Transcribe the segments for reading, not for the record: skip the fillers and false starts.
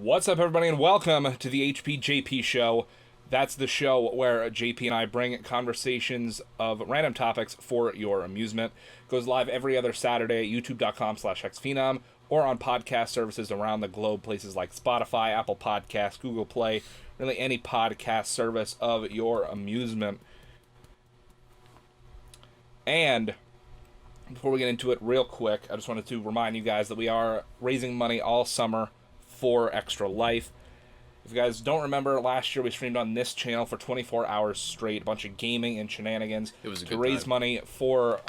What's up, everybody, and welcome to the HPJP show. That's the show where JP and I bring conversations of random topics for your amusement. It goes live every other Saturday at youtube.com/HexxedPhenom or on podcast services around the globe, places like Spotify, Apple Podcasts, Google Play, really any podcast service of your amusement. And before we get into it real quick, I just wanted to remind you guys that we are raising money all summer for Extra Life. If you guys don't remember, last year we streamed on this channel for 24 hours straight, a bunch of gaming and shenanigans It was a to good raise time. money for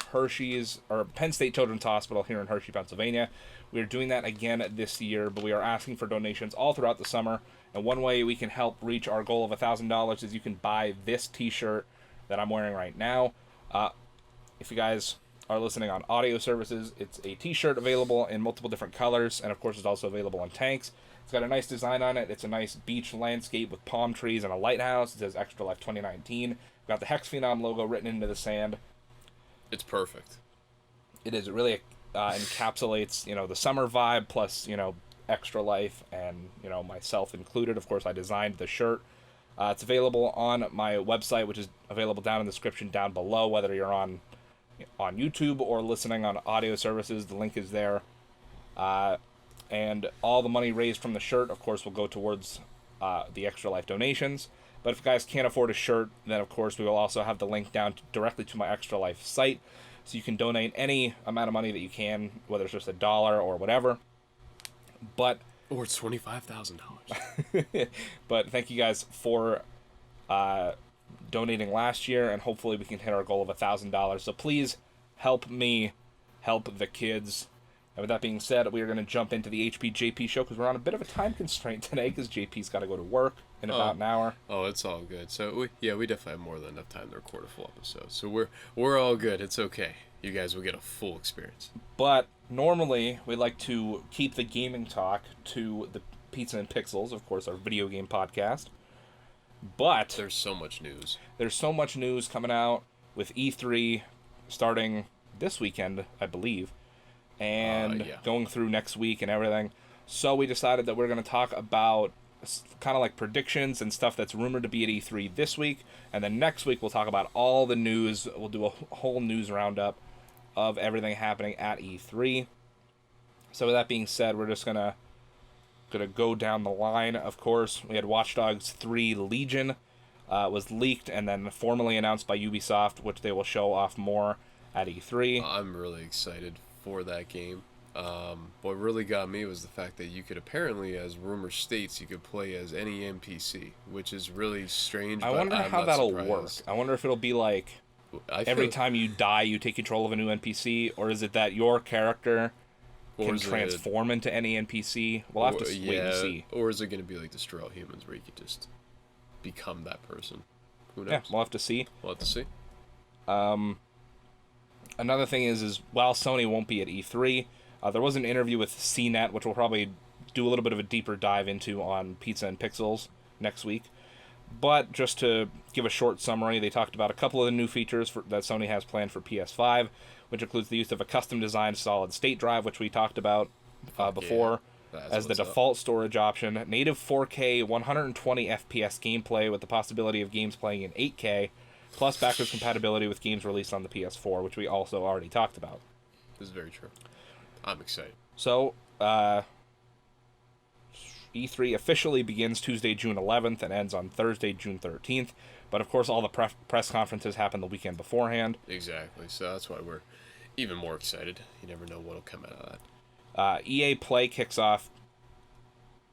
Penn State Children's Hospital here in Hershey, Pennsylvania. We are doing that again this year, but we are asking for donations all throughout the summer. And one way we can help reach our goal of $1,000 is you can buy this t-shirt that I'm wearing right now. If you guys are listening on audio services, it's a t-shirt available in multiple different colors, and of course it's also available in tanks. It's got a nice design on it. It's a nice beach landscape with palm trees and a lighthouse. It says Extra Life 2019. We've got the HexxedPhenom logo written into the sand. It's perfect. It is. It really encapsulates, the summer vibe plus, Extra Life and, myself included. Of course, I designed the shirt. It's available on my website, which is available down in the description down below, whether you're on YouTube or listening on audio services. The link is there. And all the money raised from the shirt, of course, will go towards the Extra Life donations. But if you guys can't afford a shirt, then, of course, we will also have the link down directly to my Extra Life site. So you can donate any amount of money that you can, whether it's just $1 or whatever. But Or it's $25,000. But thank you guys for donating last year, and hopefully we can hit our goal of $1,000. So please help me help the kids. And with that being said, we are going to jump into the HPJP show because we're on a bit of a time constraint today because JP's got to go to work in about an hour. Oh, it's all good. So we definitely have more than enough time to record a full episode. So we're all good. It's okay. You guys will get a full experience. But normally we like to keep the gaming talk to the Pizza and Pixels, of course, our video game podcast. But There's so much news. there's so much news coming out with E3 starting this weekend, I believe, and Yeah. going through next week and everything. So we decided that we're going to talk about kind of like predictions and stuff that's rumored to be at E3 this week, and then next week we'll talk about all the news. We'll do a whole news roundup of everything happening at E3. So with that being said, we're just gonna go down the line. Of course, we had Watch Dogs 3 Legion was leaked and then formally announced by Ubisoft, which they will show off more at E3. I'm really excited for that game. What really got me was the fact that you could apparently, as rumor states, you could play as any NPC, which is really strange. I but wonder I'm how not that'll surprised. work. I wonder if it'll be like every time you die you take control of a new NPC, or is it that your character can transform into any NPC? We'll have to wait and see. Or is it going to be like Destroy All Humans, where you could just become that person? Who knows? Yeah, we'll have to see. We'll have to see. Another thing is while Sony won't be at E3, there was an interview with CNET, which we'll probably do a little bit of a deeper dive into on Pizza and Pixels next week. But just to give a short summary, they talked about a couple of the new features that Sony has planned for PS5, which includes the use of a custom-designed solid-state drive, which we talked about before, as the default storage option, native 4K 120 FPS gameplay with the possibility of games playing in 8K, plus backwards compatibility with games released on the PS4, which we also already talked about. This is very true. I'm excited. So, E3 officially begins Tuesday, June 11th, and ends on Thursday, June 13th. But of course, all the press conferences happen the weekend beforehand. Exactly. So that's why we're even more excited. You never know what'll come out of that. EA Play kicks off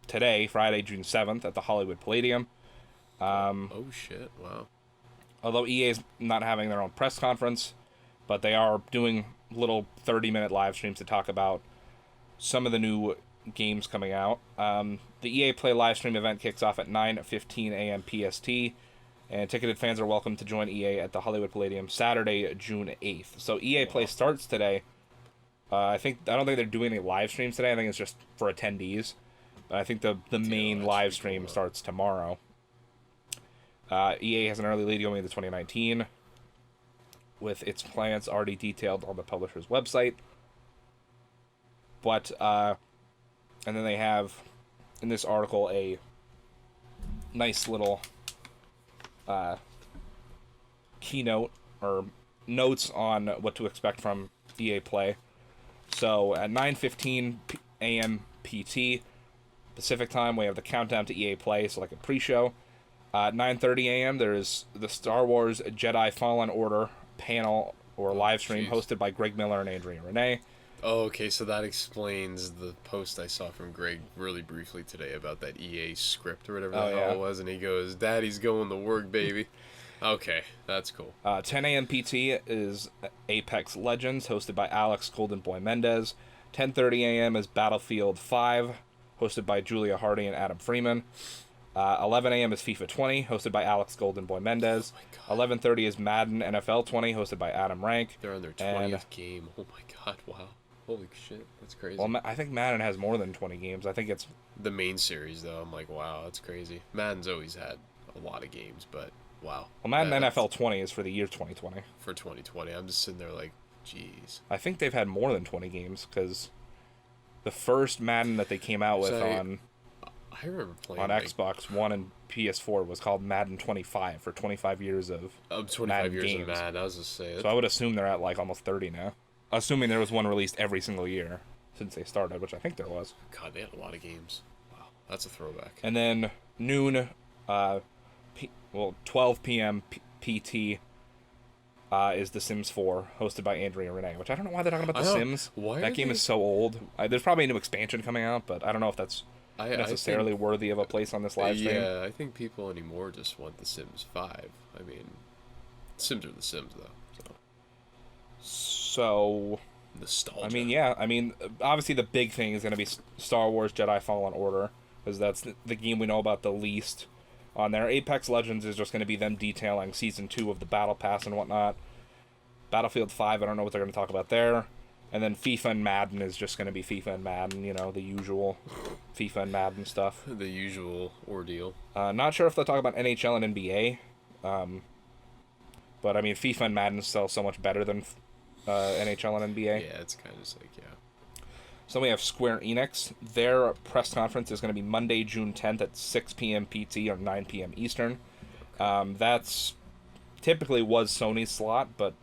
today, Friday, June 7th, at the Hollywood Palladium. Oh shit! Wow. Although EA is not having their own press conference, but they are doing little 30-minute live streams to talk about some of the new games coming out. The EA Play live stream event kicks off at 9:15 a.m. PST, and ticketed fans are welcome to join EA at the Hollywood Palladium Saturday, June 8th. So EA Play starts today. I don't think they're doing any live streams today. I think it's just for attendees. I think the main live stream starts tomorrow. EA has an early lead going into 2019, with its plans already detailed on the publisher's website. But and then they have in this article a nice little keynote or notes on what to expect from EA Play. So at 9:15 a.m. PT Pacific time, we have the countdown to EA Play, so like a pre-show. At 9:30 a.m. there's the Star Wars Jedi Fallen Order panel or live stream hosted by Greg Miller and Andrea Renee. Oh, okay, so that explains the post I saw from Greg really briefly today about that EA script or whatever the hell it was, and he goes, "Daddy's going to work, baby." Okay, that's cool. 10 a.m. PT is Apex Legends, hosted by Alex Golden Boy Mendez. 10:30 a.m. is Battlefield 5, hosted by Julia Hardy and Adam Freeman. 11 a.m. is FIFA 20, hosted by Alex Golden Boy Mendez. 11:30 is Madden NFL 20, hosted by Adam Rank. They're on their 20th game. Oh my god, wow. Holy shit, that's crazy. Well, I think Madden has more than 20 games. I think it's... The main series, though, I'm like, wow, that's crazy. Madden's always had a lot of games, but wow. Well, Madden NFL 20 is for the year 2020. For 2020. I'm just sitting there like, jeez. I think they've had more than 20 games, because the first Madden that they came out with I remember playing on Xbox One and PS4 was called Madden 25 for 25 years of 25 Madden years games. of Madden, I was just saying. So I would assume they're at like almost 30 now. Assuming there was one released every single year since they started, which I think there was. God, they had a lot of games. Wow, that's a throwback. And then noon, 12 p.m. PT is The Sims 4, hosted by Andrea Renee, which I don't know why they're talking about The Sims. That game is so old. There's probably a new expansion coming out, but I don't know if that's necessarily worthy of a place on this live stream. Yeah, I think people anymore just want The Sims 5. I mean, Sims are The Sims, though. So nostalgia. I mean, yeah. I mean, obviously the big thing is going to be Star Wars Jedi Fallen Order, because that's the game we know about the least on there. Apex Legends is just going to be them detailing Season 2 of the Battle Pass and whatnot. Battlefield 5, I don't know what they're going to talk about there. And then FIFA and Madden is just going to be FIFA and Madden, you know, the usual FIFA and Madden stuff. The usual ordeal. Not sure if they'll talk about NHL and NBA. But, I mean, FIFA and Madden sell so much better than NHL and NBA. Yeah, it's kind of just like, yeah. So we have Square Enix. Their press conference is going to be Monday, June 10th at 6 p.m. PT or 9 p.m. Eastern. That's typically was Sony's slot, but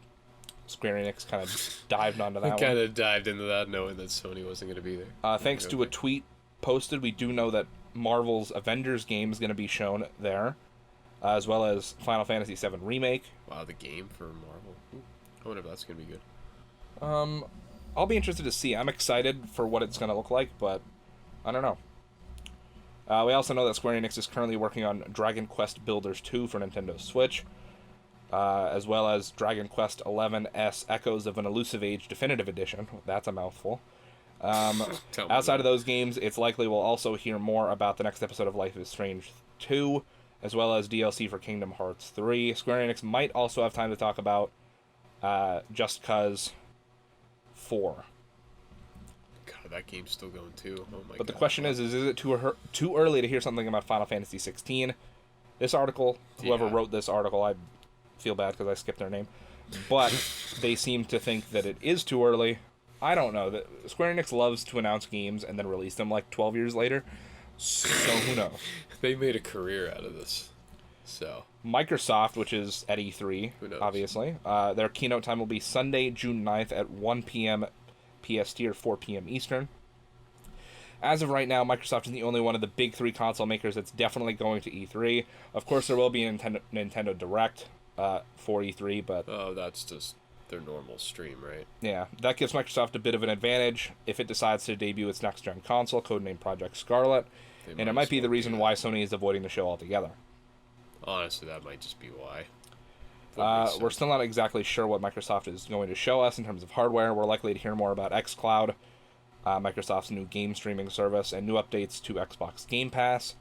Square Enix kind of dived onto that one. Kind of dived into that knowing that Sony wasn't going to be there. Thanks to a tweet posted, we do know that Marvel's Avengers game is going to be shown there, as well as Final Fantasy VII Remake. Wow, the game for Marvel. Ooh, I wonder if that's going to be good. I'll be interested to see. I'm excited for what it's going to look like, but I don't know. We also know that Square Enix is currently working on Dragon Quest Builders 2 for Nintendo Switch, as well as Dragon Quest XI Echoes of an Elusive Age Definitive Edition. That's a mouthful. Outside of those games, it's likely we'll also hear more about the next episode of Life is Strange 2, as well as DLC for Kingdom Hearts 3. Square Enix might also have time to talk about Just Cause 4. God, that game's still going too. Oh my god. But the question is it too early to hear something about Final Fantasy 16? This article, whoever wrote this article, I feel bad because I skipped their name, but they seem to think that it is too early. I don't know. Square Enix loves to announce games and then release them like 12 years later, so who knows? They made a career out of this. So Microsoft, which is at E3, who knows? Obviously, their keynote time will be Sunday, June 9th at 1 p.m. PST or 4 p.m. Eastern. As of right now, Microsoft is the only one of the big three console makers that's definitely going to E3. Of course, there will be a Nintendo Direct for E3, but... Oh, that's just their normal stream, right? Yeah, that gives Microsoft a bit of an advantage if it decides to debut its next-gen console, codenamed Project Scarlet, and it might be the reason why Sony is avoiding the show altogether. Honestly, that might just be why. We're still not exactly sure what Microsoft is going to show us in terms of hardware. We're likely to hear more about xCloud, Microsoft's new game streaming service, and new updates to Xbox Game Pass.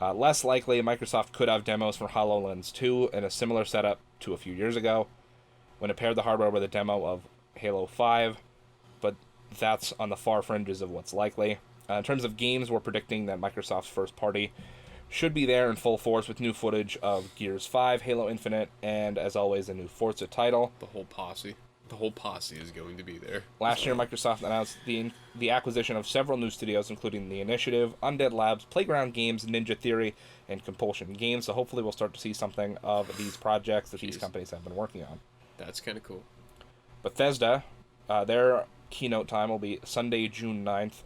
Less likely, Microsoft could have demos for HoloLens 2 in a similar setup to a few years ago, when it paired the hardware with a demo of Halo 5, but that's on the far fringes of what's likely. In terms of games, we're predicting that Microsoft's first party should be there in full force with new footage of Gears 5, Halo Infinite, and, as always, a new Forza title. The whole posse. The whole posse is going to be there. Last year, Microsoft announced the acquisition of several new studios, including The Initiative, Undead Labs, Playground Games, Ninja Theory, and Compulsion Games. So hopefully we'll start to see something of these projects that these companies have been working on. That's kind of cool. Bethesda, their keynote time will be Sunday, June 9th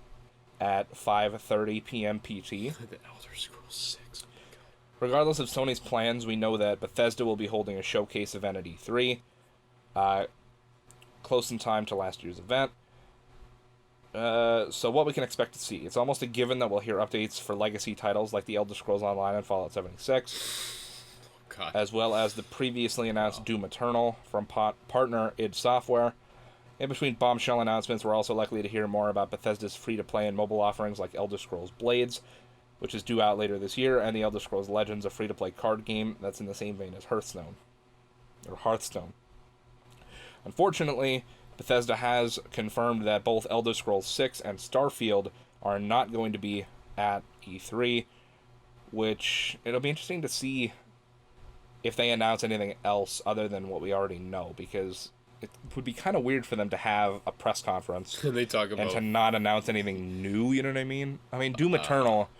at 5:30 p.m. PT. The Elder Scrolls 6. Regardless of Sony's plans, we know that Bethesda will be holding a showcase event at E3. Close in time to last year's event. So what we can expect to see. It's almost a given that we'll hear updates for legacy titles like The Elder Scrolls Online and Fallout 76. God. As well as the previously announced Doom Eternal from partner id Software. In between bombshell announcements, we're also likely to hear more about Bethesda's free-to-play and mobile offerings like Elder Scrolls Blades, which is due out later this year, and The Elder Scrolls Legends, a free-to-play card game that's in the same vein as Hearthstone. Unfortunately, Bethesda has confirmed that both Elder Scrolls 6 and Starfield are not going to be at E3, which it'll be interesting to see if they announce anything else other than what we already know, because it would be kind of weird for them to have a press conference they talk about... and to not announce anything new, you know what I mean? I mean, Doom Eternal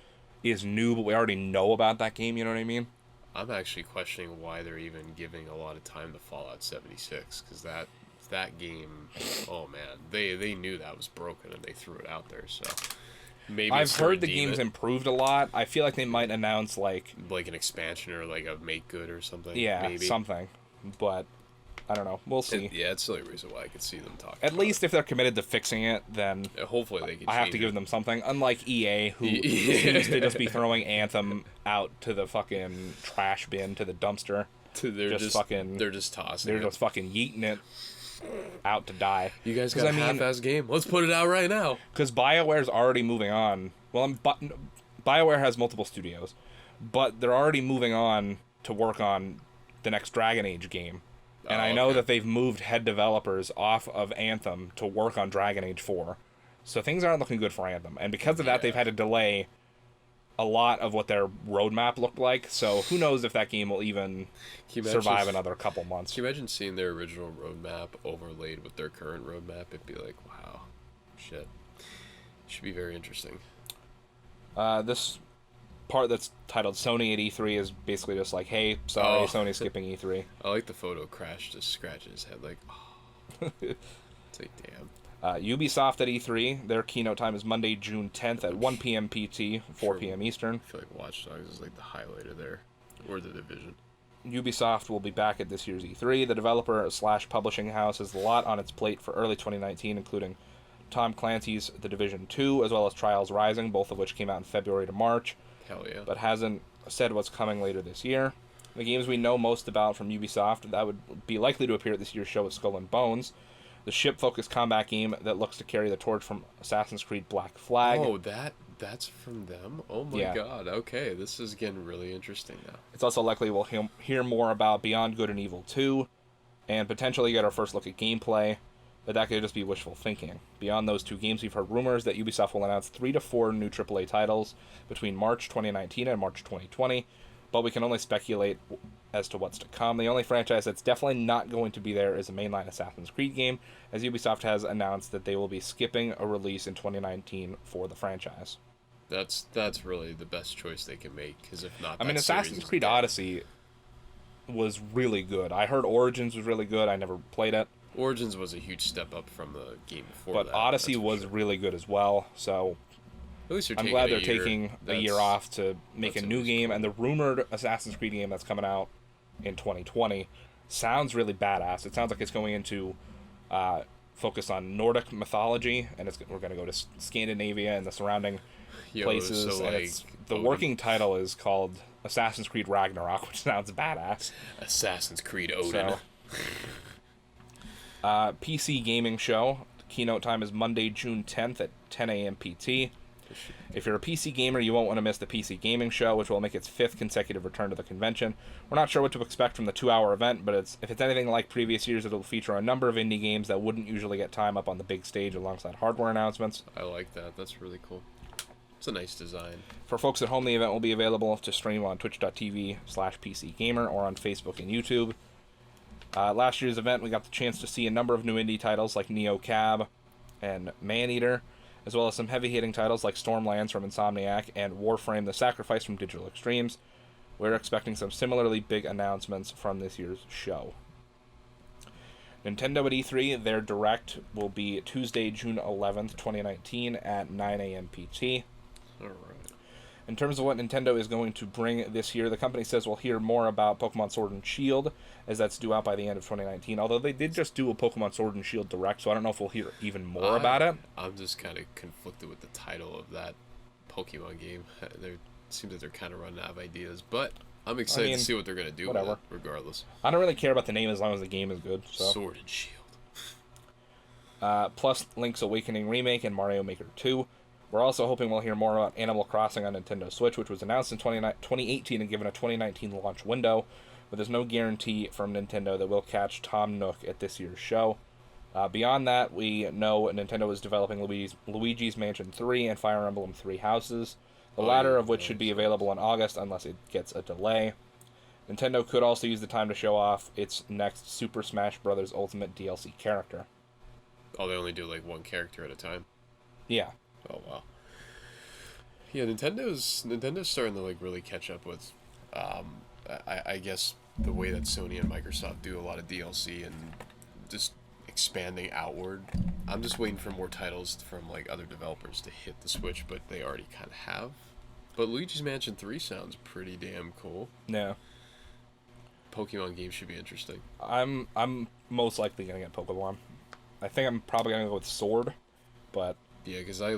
is new, but we already know about that game, you know what I mean? I'm actually questioning why they're even giving a lot of time to Fallout 76, because that game, oh man, they knew that was broken and they threw it out there, so maybe I've heard the game's improved a lot. I feel like they might announce like an expansion or like a make good or something. Yeah, maybe. something, but I don't know. We'll see. It's the only reason why I could see them talking. At least if they're committed to fixing it, then hopefully they can. I have to give them something. Unlike EA, who seems to just be throwing Anthem out to the fucking trash bin, to the dumpster. They're just tossing. They're just fucking yeeting it out to die. You guys got a half-ass game. Let's put it out right now. Because BioWare's already moving on. Well, BioWare has multiple studios, but they're already moving on to work on the next Dragon Age game. And I know that they've moved head developers off of Anthem to work on Dragon Age 4. So things aren't looking good for Anthem. And because of that, they've had to delay a lot of what their roadmap looked like. So who knows if that game will even survive another couple months. Can you imagine seeing their original roadmap overlaid with their current roadmap? It'd be like, wow, shit. Should be very interesting. This part that's titled Sony at E3 is basically just like, hey, sorry, Sony's skipping E3. I like the photo. Crash just scratches his head like, oh. It's like, damn. Ubisoft at E3, their keynote time is Monday, June 10th at 1 p.m. PT, 4 p.m. Eastern. I feel like Watch Dogs is like the highlighter there, or The Division. Ubisoft will be back at this year's E3. The developer/publishing house has a lot on its plate for early 2019, including Tom Clancy's The Division 2, as well as Trials Rising, both of which came out in February to March. Hell yeah. But hasn't said what's coming later this year. The games we know most about from Ubisoft that would be likely to appear at this year's show is Skull and Bones, the ship-focused combat game that looks to carry the torch from Assassin's Creed Black Flag. Oh, that's from them? Oh my god, okay, this is getting really interesting now. It's also likely we'll hear more about Beyond Good and Evil 2, and potentially get our first look at gameplay, but that could just be wishful thinking. Beyond those two games, we've heard rumors that Ubisoft will announce 3 to 4 new AAA titles between March 2019 and March 2020, but we can only speculate as to what's to come. The only franchise that's definitely not going to be there is a mainline Assassin's Creed game, as Ubisoft has announced that they will be skipping a release in 2019 for the franchise. That's really the best choice they can make, because if not, Assassin's Creed Odyssey was really good. I heard Origins was really good. I never played it. Origins was a huge step up from the game before but Odyssey was really good as well, so at least I'm glad they're taking a year off to make a new game, and the rumored Assassin's Creed game that's coming out in 2020 sounds really badass. It sounds like it's going into focus on Nordic mythology, and we're going to go to Scandinavia and the surrounding places. So and the working title is called Assassin's Creed Ragnarok, which sounds badass. Assassin's Creed Odin. PC gaming show. Keynote time is Monday, June 10th at 10 a.m. PT. If you're a PC gamer, you won't want to miss the PC Gaming Show, which will make its 5th consecutive return to the convention. We're not sure what to expect from the 2-hour event, but if it's anything like previous years, it'll feature a number of indie games that wouldn't usually get time up on the big stage alongside hardware announcements. I like that. That's really cool. It's a nice design. For folks at home, the event will be available to stream on twitch.tv/PCGamer or on Facebook and YouTube. Last year's event, we got the chance to see a number of new indie titles like Neo Cab and Maneater, as well as some heavy-hitting titles like Stormlands from Insomniac and Warframe: The Sacrifice from Digital Extremes. We're expecting some similarly big announcements from this year's show. Nintendo at E3, their Direct will be Tuesday, June 11th, 2019 at 9 a.m. PT. All right. In terms of what Nintendo is going to bring this year, the company says we'll hear more about Pokemon Sword and Shield, as that's due out by the end of 2019. Although they did just do a Pokemon Sword and Shield Direct, so I don't know if we'll hear even more about it. I'm just kind of conflicted with the title of that Pokemon game. It seems like they're kind of running out of ideas, but I'm excited to see what they're going to do with it, regardless. I don't really care about the name as long as the game is good. So. Sword and Shield. Plus Link's Awakening Remake and Mario Maker 2. We're also hoping we'll hear more about Animal Crossing on Nintendo Switch, which was announced in 2018 and given a 2019 launch window, but there's no guarantee from Nintendo that we'll catch Tom Nook at this year's show. Beyond that, we know Nintendo is developing Luigi's Mansion 3 and Fire Emblem 3 Houses, the latter of which should be available in August unless it gets a delay. Nintendo could also use the time to show off its next Super Smash Bros. Ultimate DLC character. Oh, they only do like one character at a time? Yeah. Oh wow. Yeah, Nintendo's starting to like really catch up with, I guess the way that Sony and Microsoft do a lot of DLC and just expanding outward. I'm just waiting for more titles from like other developers to hit the Switch, but they already kind of have. But Luigi's Mansion 3 sounds pretty damn cool. Yeah. Pokemon game should be interesting. I'm most likely gonna get Pokemon. I think I'm probably gonna go with Sword, but. Yeah, because I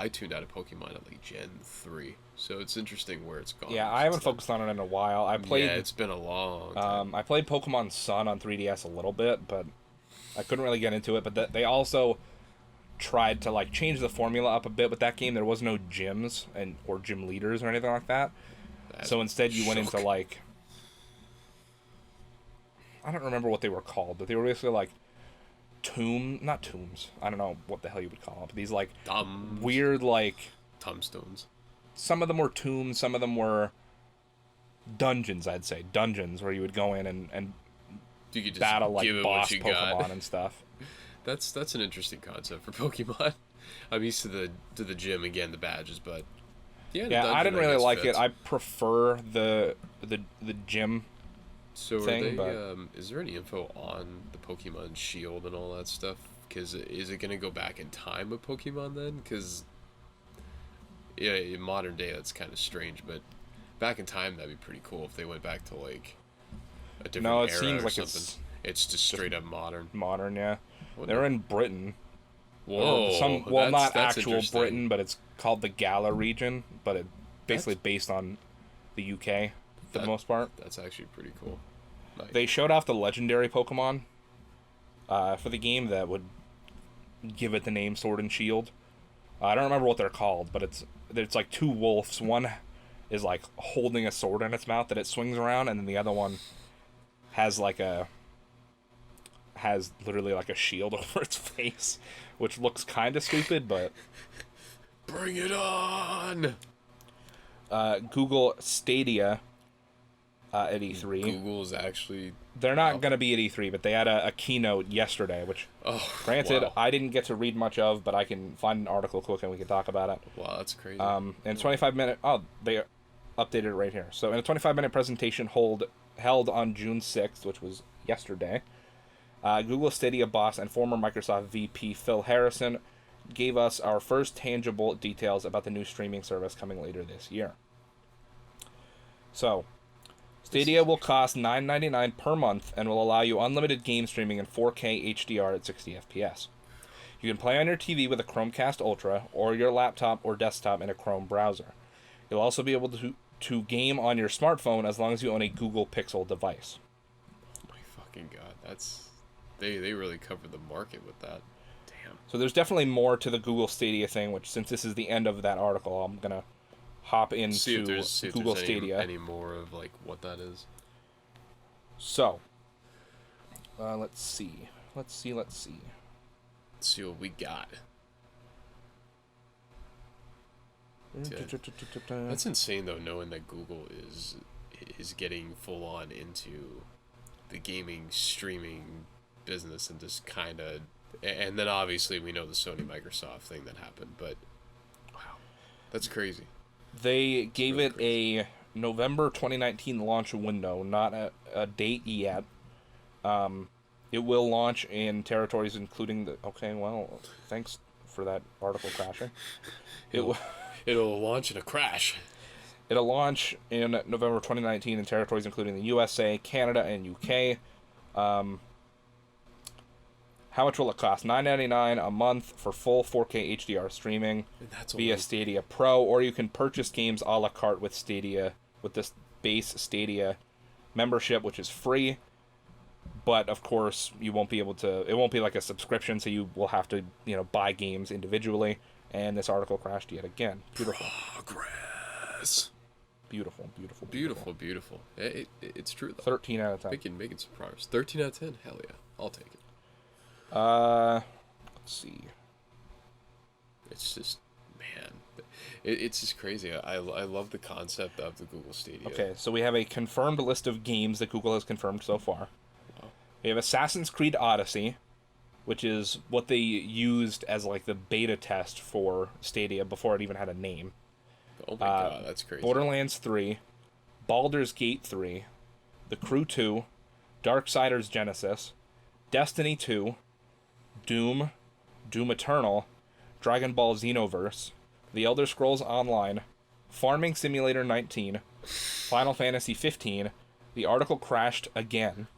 tuned out of Pokemon at like Gen 3, so it's interesting where it's gone. Yeah, I haven't focused on it in a while. Yeah, it's been a long time. I played Pokemon Sun on 3DS a little bit, but I couldn't really get into it. But they also tried to like change the formula up a bit with that game. There was no gyms or gym leaders or anything like that. So instead you went into like, I don't remember what they were called, but they were basically like not tombs. I don't know what the hell you would call them. But these like weird like tombstones. Some of them were tombs. Some of them were dungeons. I'd say dungeons where you would go in and you could just battle like boss Pokemon and stuff. That's an interesting concept for Pokemon. I'm used to the gym again, the badges, but yeah, I didn't really like it. I prefer the gym. So thing, is there any info on the Pokemon Shield and all that stuff? Because is it going to go back in time with Pokemon then? Because yeah, in modern day that's kind of strange, but back in time that'd be pretty cool if they went back to like a different era seems or like something. It's just straight up modern. Modern, yeah. They're in Britain. Whoa. Not actual Britain, but it's called the Gala region, but it's basically based on the UK. For the most part. That's actually pretty cool. Nice. They showed off the legendary Pokemon for the game that would give it the name Sword and Shield. I don't remember what they're called, but it's like two wolves. One is like holding a sword in its mouth that it swings around, and then the other one has literally like a shield over its face, which looks kind of stupid, but bring it on. Google Stadia. At E3. Google's actually... They're not going to be at E3, but they had a keynote yesterday, which, granted, I didn't get to read much of, but I can find an article quick and we can talk about it. Wow, that's crazy. In 25-minute... Oh, they updated it right here. So, in a 25-minute presentation held on June 6th, which was yesterday, Google Stadia boss and former Microsoft VP Phil Harrison gave us our first tangible details about the new streaming service coming later this year. So... Stadia will cost $9.99 per month and will allow you unlimited game streaming in 4K HDR at 60 FPS. You can play on your TV with a Chromecast Ultra or your laptop or desktop in a Chrome browser. You'll also be able to game on your smartphone as long as you own a Google Pixel device. Oh my fucking god, they really covered the market with that. Damn. So there's definitely more to the Google Stadia thing, which since this is the end of that article, I'm going to hop into see if Google there's Stadia. Any more of like what that is. So, let's see. Let's see what we got. That's insane though, knowing that Google is getting full on into the gaming streaming business and just kind of, and then obviously we know the Sony Microsoft thing that happened, but wow, that's crazy. They gave it a November 2019 launch window, not a date yet. It will launch in territories including the... Okay, well, thanks for that article crashing. It'll launch in a crash. It'll launch in November 2019 in territories including the USA, Canada, and UK. How much will it cost? $9.99 a month for full 4K HDR streaming via Stadia Pro, or you can purchase games a la carte with Stadia, with this base Stadia membership, which is free. But of course, you won't be able to. It won't be like a subscription, so you will have to, buy games individually. And this article crashed yet again. Beautiful. Progress. Beautiful. Beautiful. It's true though. 13 out of 10. Making some progress. 13 out of 10. Hell yeah, I'll take it. Let's see. It's just, man, it's just crazy. I love the concept of the Google Stadia. Okay, so we have a confirmed list of games that Google has confirmed so far. Wow. We have Assassin's Creed Odyssey, which is what they used as like the beta test for Stadia before it even had a name. Oh my god, that's crazy. Borderlands 3, Baldur's Gate 3, The Crew 2, Darksiders Genesis, Destiny 2, Doom Eternal, Dragon Ball Xenoverse, The Elder Scrolls Online, Farming Simulator 19, Final Fantasy 15. The article crashed again.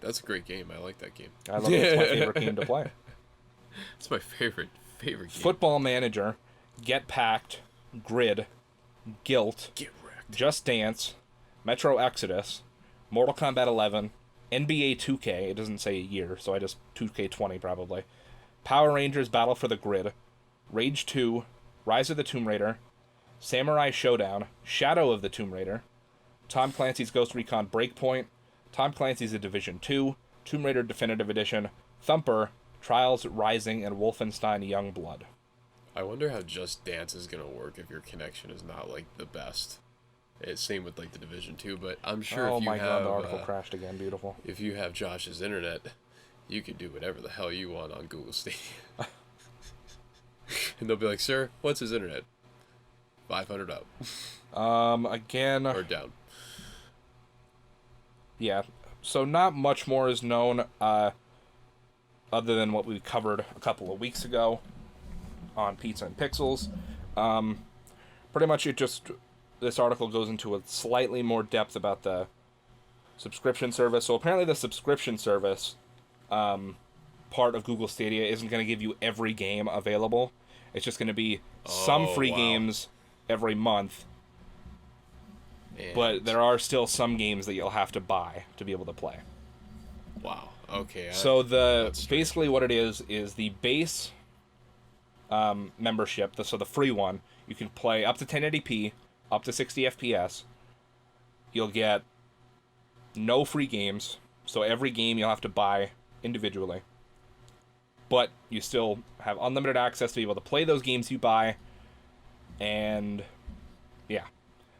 That's a great game. I like that game. I love it. It's my favorite game to play. It's my favorite game. Football Manager, Get Packed, Grid, Guilt, Get wrecked. Just Dance, Metro Exodus, Mortal Kombat 11, NBA 2K, it doesn't say a year, so I just 2K20 probably. Power Rangers Battle for the Grid, Rage 2, Rise of the Tomb Raider, Samurai Showdown, Shadow of the Tomb Raider, Tom Clancy's Ghost Recon Breakpoint, Tom Clancy's The Division 2, Tomb Raider Definitive Edition, Thumper, Trials Rising, and Wolfenstein Youngblood. I wonder how Just Dance is gonna work if your connection is not like the best. It's same with like the Division 2, but I'm sure if you have... God, the article crashed again. Beautiful. If you have Josh's internet, you can do whatever the hell you want on Google Stadia. And they'll be like, sir, what's his internet? 500 up. Again... Or down. Yeah. So not much more is known, other than what we covered a couple of weeks ago on Pizza and Pixels. Pretty much it just... This article goes into a slightly more depth about the subscription service. So apparently the subscription service part of Google Stadia isn't going to give you every game available. It's just going to be some free games every month. But there are still some games that you'll have to buy to be able to play. Wow. Okay. So basically what it is the base membership, so the free one, you can play up to 1080p, up to 60 FPS. You'll get no free games, so every game you'll have to buy individually. But you still have unlimited access to be able to play those games you buy, and yeah.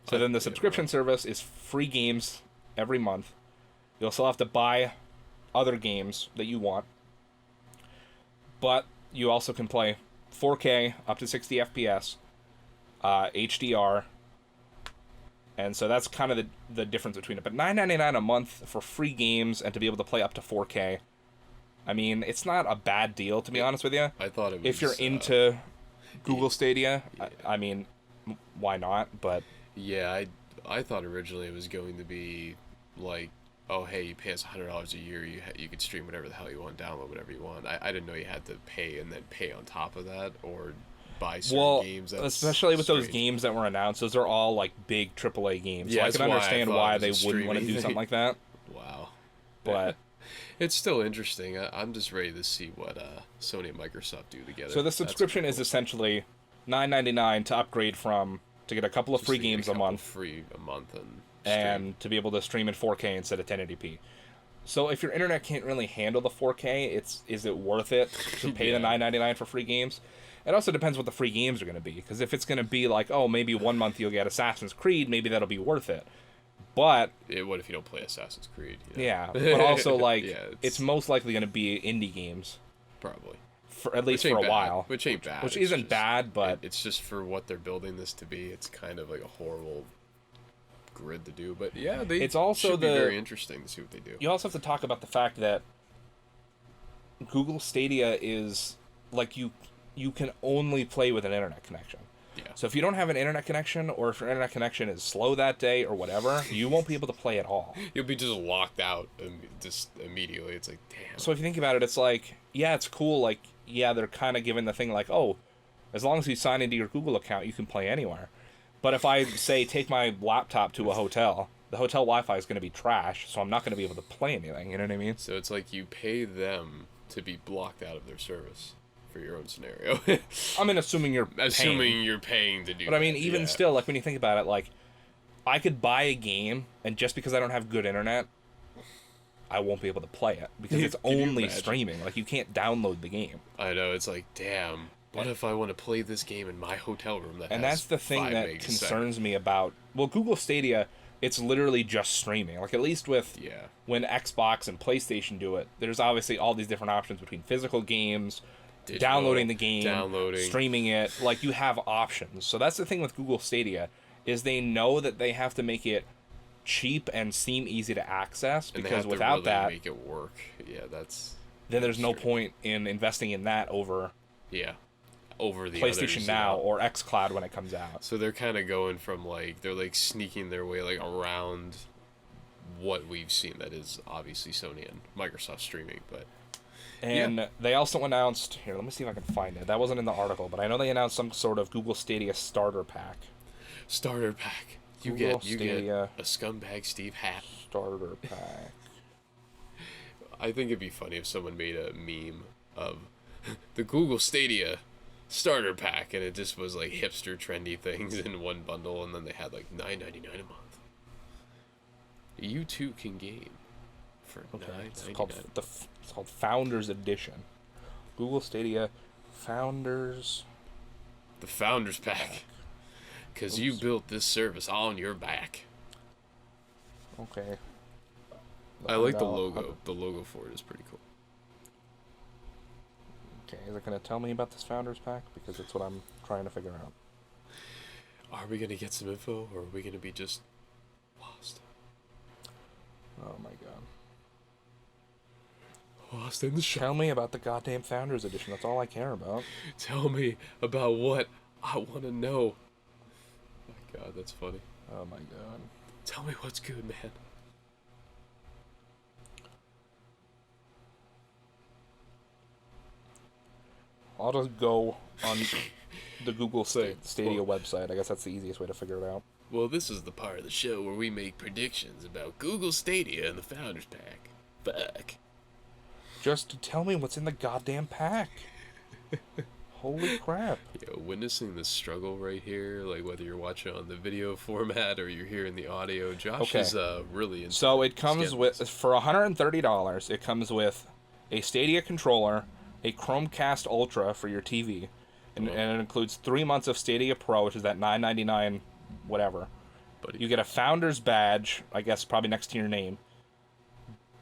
So then the subscription service is free games every month. You'll still have to buy other games that you want, but you also can play 4K up to 60 FPS, HDR, and so that's kind of the difference between it. But $9.99 a month for free games and to be able to play up to 4K, I mean, it's not a bad deal, to be honest with you. I thought it was... If you're into Google Stadia, yeah. I mean, why not? But yeah, I thought originally it was going to be like, oh, hey, you pay us $100 a year, you could stream whatever the hell you want, download whatever you want. I didn't know you had to pay and then pay on top of that, or buy certain games. Especially with those games that were announced, those are all like big AAA games. Yeah, so I can understand why they wouldn't want to do something like that. Wow. But it's still interesting. I'm just ready to see what Sony and Microsoft do together. So the subscription is essentially $9.99 to upgrade to get a couple of free games a month. And to be able to stream in 4K instead of 1080p. So if your internet can't really handle the 4K, is it worth it to pay the $9.99 for free games? It also depends what the free games are going to be. Because if it's going to be like, oh, maybe one month you'll get Assassin's Creed, maybe that'll be worth it. But What if you don't play Assassin's Creed? You know? yeah, but also like Yeah, it's most likely going to be indie games probably. for at least Which for ain't a bad. while, Which ain't bad. which It's isn't just- bad, but it's just for what they're building this to be. It's kind of like a horrible grid to do. But yeah, they It's also should be the- very interesting to see what they do. you also have to talk about the fact that Google Stadia is like you can only play with an internet connection. Yeah. So if you don't have an internet connection, or if your internet connection is slow that day or whatever, you won't be able to play at all. You'll be just locked out just immediately. It's like, damn. So if you think about it, it's like, yeah, it's cool. Like, yeah, they're kind of giving the thing like, oh, as long as you sign into your Google account, you can play anywhere. But if I say take my laptop to a hotel, the hotel Wi-Fi is going to be trash, so I'm not going to be able to play anything. You know what I mean? So it's like you pay them to be blocked out of their service for your own scenario. I mean, assuming you're paying. You're paying to do But I mean, that, even yeah. still, like when you think about it, like I could buy a game, and just because I don't have good internet, I won't be able to play it because it's Can you only imagine? streaming. Like you can't download the game. I know, it's like, damn, what if I want to play this game in my hotel room that And has that's the thing 5 that megs a concerns me about, well, Google Stadia, it's literally just streaming. Like at least with second? Yeah. when Xbox and PlayStation do it, there's obviously all these different options between physical games, Digital, downloading the game, downloading. streaming it. Like you have options. So that's the thing with Google Stadia, is they know that they have to make it cheap and seem easy to access, And they because have without to really that, make it work. Yeah, that's then there's no true. point in investing in that over yeah. Over the PlayStation others, Now yeah. or xCloud when it comes out. So they're kind of going from like they're like sneaking their way like around what we've seen that is obviously Sony and Microsoft streaming, but And they also announced, here, let me see if I can find it. That wasn't in the article, but I know they announced some sort of Google Stadia starter pack. starter pack. You Google get you Stadia. get a scumbag Steve hat. Starter pack. I think it'd be funny if someone made a meme of the Google Stadia starter pack, and it just was like hipster trendy things in one bundle, and then they had like $9.99 a month. You too can game for Okay, it's $9.99. called it's called Founders Edition. Google Stadia Founders. The Founders Pack, because you built this service on your back. Okay. I like the $100. logo. The logo for it is pretty cool. Okay, is it going to tell me about this Founders Pack? Because that's what I'm trying to figure out. Are we gonna get some info, or are we gonna be just lost? Oh my god. Lost in the show. Tell me about the goddamn Founders Edition. That's all I care about. Tell me about what I want to know. Oh my god, that's funny. Oh my god. Tell me what's good, man. I'll just go on the Google Stadia website. I guess that's the easiest way to figure it out. Well, this is the part of the show where we make predictions about Google Stadia and the Founders Pack. Fuck. Just tell me what's in the goddamn pack. Holy crap. Yo, witnessing this struggle right here, like whether you're watching on the video format or you're hearing the audio, Josh Okay. is really into So it comes getting with, this. for $130, it comes with a Stadia controller, a Chromecast Ultra for your TV, and it includes 3 months of Stadia Pro, which is that $9.99 whatever. Buddy. You get a Founder's Badge, I guess probably next to your name,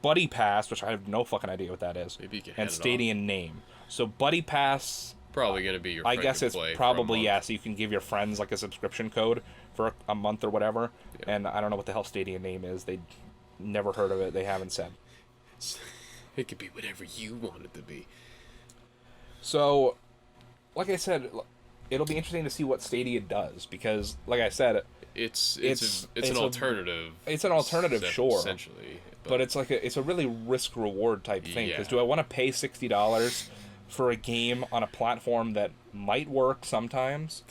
Buddy Pass, which I have no fucking idea what that is, Maybe you can and hand it Stadia Name. So Buddy Pass, Probably gonna be your. I friend guess to it's play for a probably, month. yeah, so you can give your friends like a subscription code for a month or whatever. Yeah. And I don't know what the hell Stadia Name is. They never heard of it. They haven't said. It could be whatever you want it to be. So, like I said, it'll be interesting to see what Stadia does because, like I said, It's It's an a- alternative. it's an alternative, sure, Essentially, but it's like it's a really risk reward type thing. Because Yeah. do I want to pay $60 for a game on a platform that might work sometimes,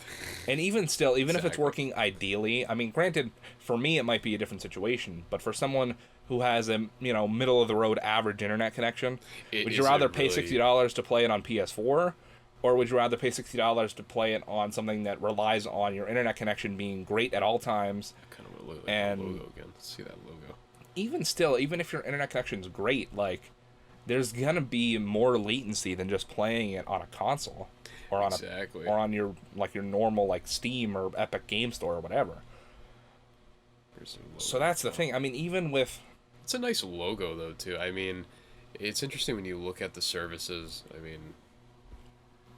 and even still, even if it's Exactly. working ideally, I mean, granted, for me it might be a different situation, but for someone who has a middle of the road average internet connection, It would you is a rather pay really- $60 to play it on PS4? Or would you rather pay $60 to play it on something that relies on your internet connection being great at all times? I kind of want to look at And- the logo again. Let's see that logo. Even still, even if your internet connection's great, like, there's gonna be more latency than just playing it on a console or on Exactly. or on your normal like Steam or Epic Game Store or whatever. Microsoft logo. So that's the thing. I mean, even with... It's a nice logo, though, too. I mean, it's interesting when you look at the services. I mean...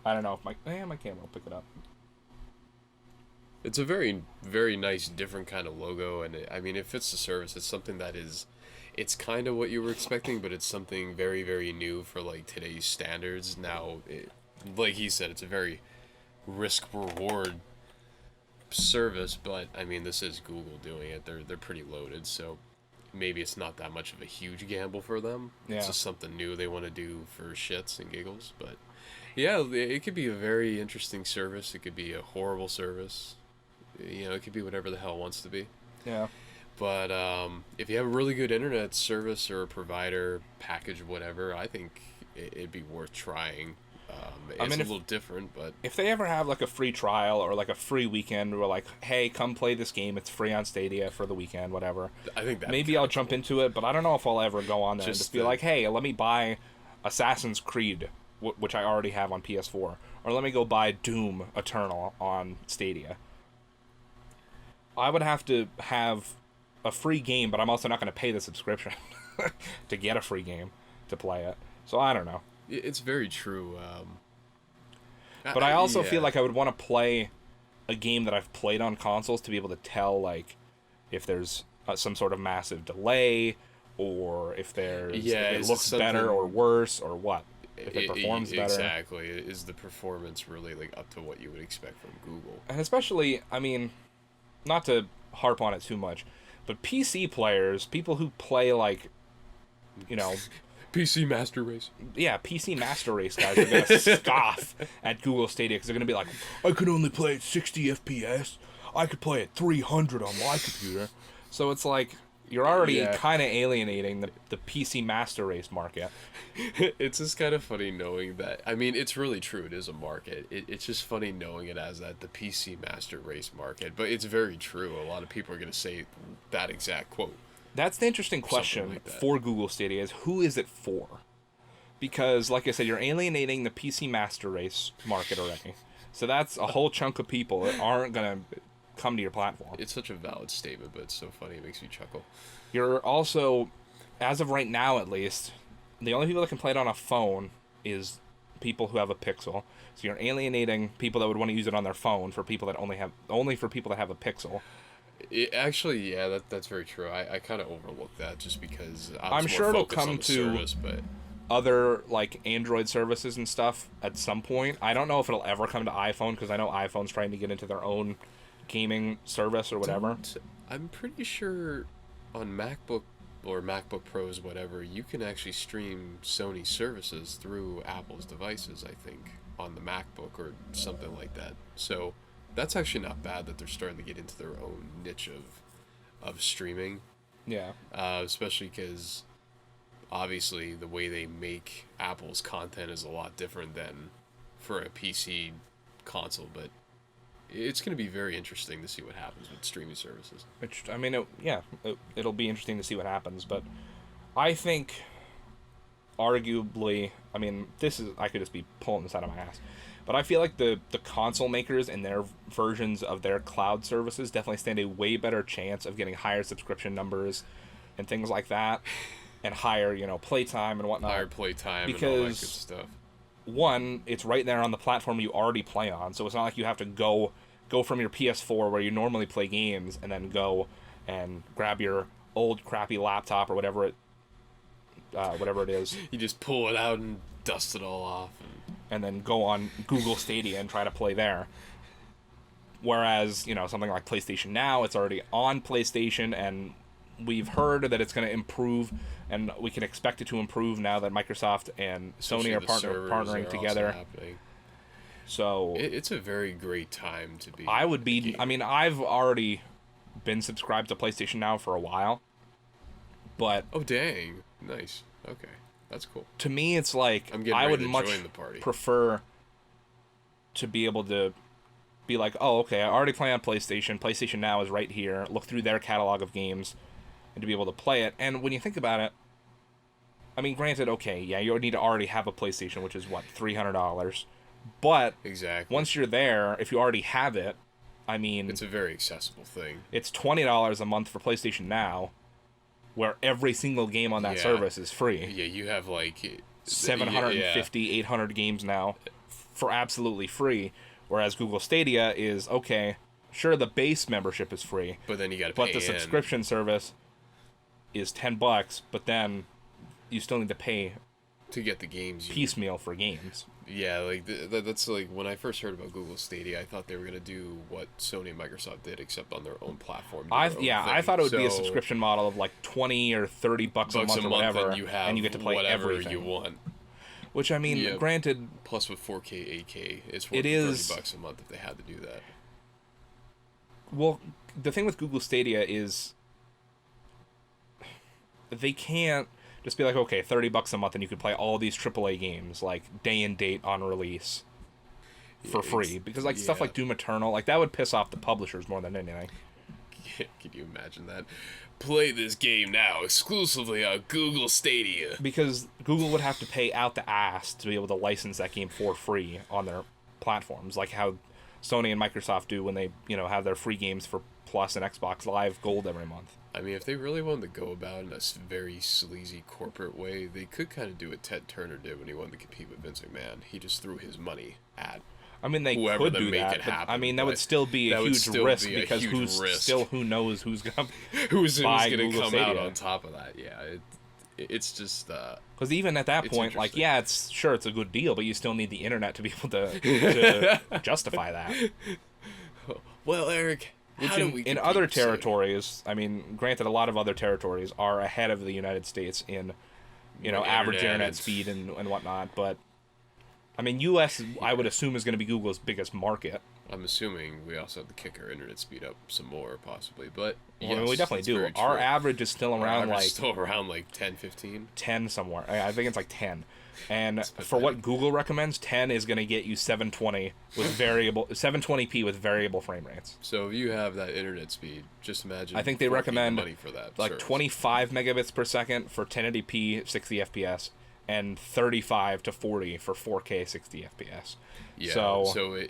I don't know if my camera will pick it up. It's a very, very nice, different kind of logo, and I mean, it fits the service. It's something that is... It's kind of what you were expecting, but it's something very, very new for, like, today's standards. Now, like he said, it's a very risk-reward service, but, I mean, this is Google doing it. They're pretty loaded, so maybe it's not that much of a huge gamble for them. Yeah. It's just something new they want to do for shits and giggles, but... Yeah, it could be a very interesting service. It could be a horrible service. You know, it could be whatever the hell it wants to be. Yeah. But if you have a really good internet service or a provider, package, whatever, I think it'd be worth trying. It's a little different, but... If they ever have, like, a free trial or, like, a free weekend where, like, hey, come play this game, it's free on Stadia for the weekend, whatever. I think that maybe I'll jump into it, but I don't know if I'll ever go on there and just be like, hey, let me buy Assassin's Creed, which I already have on PS4, or let me go buy Doom Eternal on Stadia. I would have to have a free game, but I'm also not going to pay the subscription to get a free game to play it. So I don't know. It's very true. But I also feel like I would want to play a game that I've played on consoles to be able to tell, like, if there's some sort of massive delay, or if there's if it looks better or worse, or what. If it performs better. Exactly. Is the performance really, like, up to what you would expect from Google? And especially, I mean, not to harp on it too much, but PC players, people who play, like, you know... PC Master Race. Yeah, PC Master Race guys are going to scoff at Google Stadia because they're going to be like, I can only play at 60 FPS. I could play at 300 on my computer. So it's like, you're already kind of alienating the PC Master Race market. It's just kind of funny knowing that. I mean, it's really true. It is a market. It's just funny knowing it as that, the PC Master Race market. But it's very true. A lot of people are going to say that exact quote. That's the interesting question for Google Stadia is who is it for? Because, like I said, you're alienating the PC Master Race market already. So that's a whole chunk of people that aren't going to come to your platform. It's such a valid statement, but it's so funny. It makes me chuckle. You're also, as of right now at least, the only people that can play it on a phone is people who have a Pixel. So you're alienating people that would want to use it on their phone for people that only for people that have a Pixel. Actually, yeah, that's very true. I kind of overlooked that just because I'm sure it'll come to other, like, Android services and stuff at some point. I don't know if it'll ever come to iPhone because I know iPhone's trying to get into their own gaming service or whatever. I'm pretty sure on MacBook or MacBook Pros, whatever, you can actually stream Sony services through Apple's devices, I think, on the MacBook or something like that. So that's actually not bad that they're starting to get into their own niche of streaming. Yeah. Especially because obviously the way they make Apple's content is a lot different than for a PC console, but it's going to be very interesting to see what happens with streaming services. Which, I mean, it'll be interesting to see what happens, but I think arguably, I mean, I could just be pulling this out of my ass, but I feel like the console makers and their versions of their cloud services definitely stand a way better chance of getting higher subscription numbers and things like that, and higher, playtime and whatnot. Higher playtime and all that good stuff. One, it's right there on the platform you already play on, so it's not like you have to go from your PS4 where you normally play games and then go and grab your old crappy laptop or whatever it is. You just pull it out and dust it all off. And then go on Google Stadia and try to play there. Whereas, something like PlayStation Now, it's already on PlayStation, and we've heard that it's going to improve, and we can expect it to improve now that Microsoft and Sony are partnering together. So it's a very great time to be. I've already been subscribed to PlayStation Now for a while, but oh dang, nice, okay, that's cool. To me, it's like I would much prefer to be able to be like, oh, okay, I already play on PlayStation. PlayStation Now is right here. Look through their catalog of games, and to be able to play it. And when you think about it, I mean, granted, okay, yeah, you would need to already have a PlayStation, which is what, $300. But exactly, once you're there, if you already have it, I mean, It's a very accessible thing. it's $20 a month for PlayStation Now, where every single game on that service is free. Yeah, you have like 750, 800 games now for absolutely free, whereas Google Stadia is, okay, sure, the base membership is free, but then you got to pay. but the subscription service is $10, but then you still need to pay to get the games piecemeal for games. Yeah, like that's like when I first heard about Google Stadia, I thought they were gonna do what Sony and Microsoft did, except on their own platform. I thought it would be a subscription model of like $20 or $30 a month or whatever, and you get to play whatever everything you want. Which, I mean, granted, plus with 4K, 8K, it's worth $30 a month if they had to do that. Well, the thing with Google Stadia is they can't just be like, okay, $30 a month and you could play all these AAA games like day and date on release for free, because like stuff like Doom Eternal, like that would piss off the publishers more than anything. Can you imagine that? Play this game now exclusively on Google Stadia. Because Google would have to pay out the ass to be able to license that game for free on their platforms, like how Sony and Microsoft do when they, have their free games for Plus and Xbox Live Gold every month. I mean, if they really wanted to go about it in a very sleazy corporate way, they could kind of do what Ted Turner did when he wanted to compete with Vince McMahon. He just threw his money at they could do that. But, I mean, that would still be a huge risk, because who knows who's gonna who's buy gonna Google come Stadia. out on top of that. Yeah, it's just because even at that point, like, yeah, it's a good deal, but you still need the internet to be able to justify that. Well, Eric. Which in other territories, I mean, granted, a lot of other territories are ahead of the United States in, average internet speed and whatnot. But, I mean, U.S., I would assume, is going to be Google's biggest market. I'm assuming we also have to kick our internet speed up some more, possibly. But, yes, I mean, we definitely do. Our average is still around, like 10, 15? 10 somewhere. I think it's like 10. And for what Google recommends, 10 is going to get you 720 with 720p with variable frame rates. So if you have that internet speed, just imagine. I think they recommend money for that like service. 25 megabits per second for 1080p 60 FPS and 35 to 40 for 4K 60 FPS. Yeah. So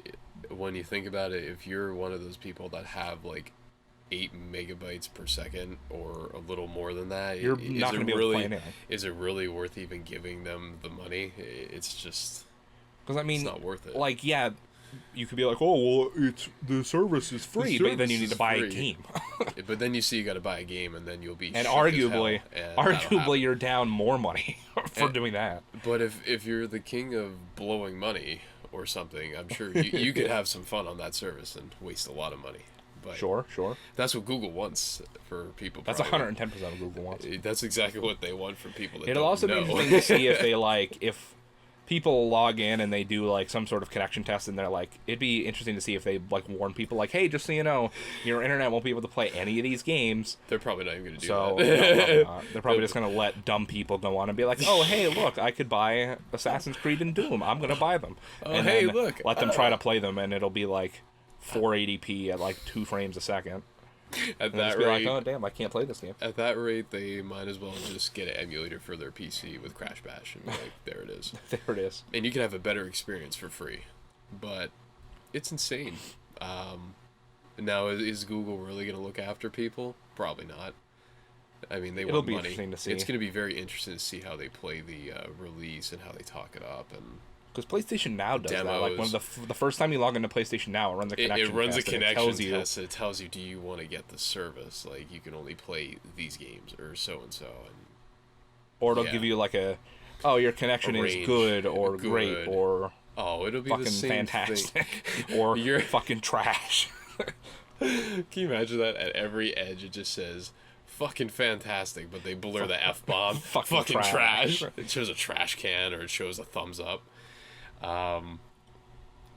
when you think about it, if you're one of those people that have like 8 megabytes per second or a little more than that, you're not going to be able to play anything. Is it really worth even giving them the money? It's just, because I mean, it's not worth it. Like, yeah, you could be like, oh, well, the service is free, but then you need to buy a game. But then you got to buy a game, and then you'll be and arguably you're down more money for doing that. But if you're the king of blowing money or something, I'm sure you could have some fun on that service and waste a lot of money. But sure. That's what Google wants for people. That's 110% of Google wants. That's exactly what they want from people that It'll also be interesting to see if they if people log in and they do like some sort of connection test, and they're like, it'd be interesting to see if they like warn people like, hey, just so you know, your internet won't be able to play any of these games. They're probably not even going to do that. No, probably not. They're probably just going to let dumb people go on and be like, oh, hey, look, I could buy Assassin's Creed and Doom. I'm going to buy them. Oh, and hey, then look. Let them try to play them, and it'll be like 480p at like 2 frames a second. At that rate, like, oh damn, I can't play this game. At that rate, they might as well just get an emulator for their PC with Crash Bash, and like, there it is. There it is. And you can have a better experience for free, but it's insane. Now, is Google really going to look after people? Probably not. I mean, they want money. Interesting to see. It's going to be very interesting to see how they play the release and how they talk it up and. Because PlayStation Now does demos. that. Like when the first time you log into PlayStation Now, it runs a connection test. It runs a connection test. It tells you, do you want to get the service? Like, you can only play these games or so and so. Or it'll give you like your connection is good or great or it'll be fucking the same fantastic or you're fucking trash. Can you imagine that? At every edge, it just says fucking fantastic, but they blur the F-bomb. fucking trash. It shows a trash can or it shows a thumbs up.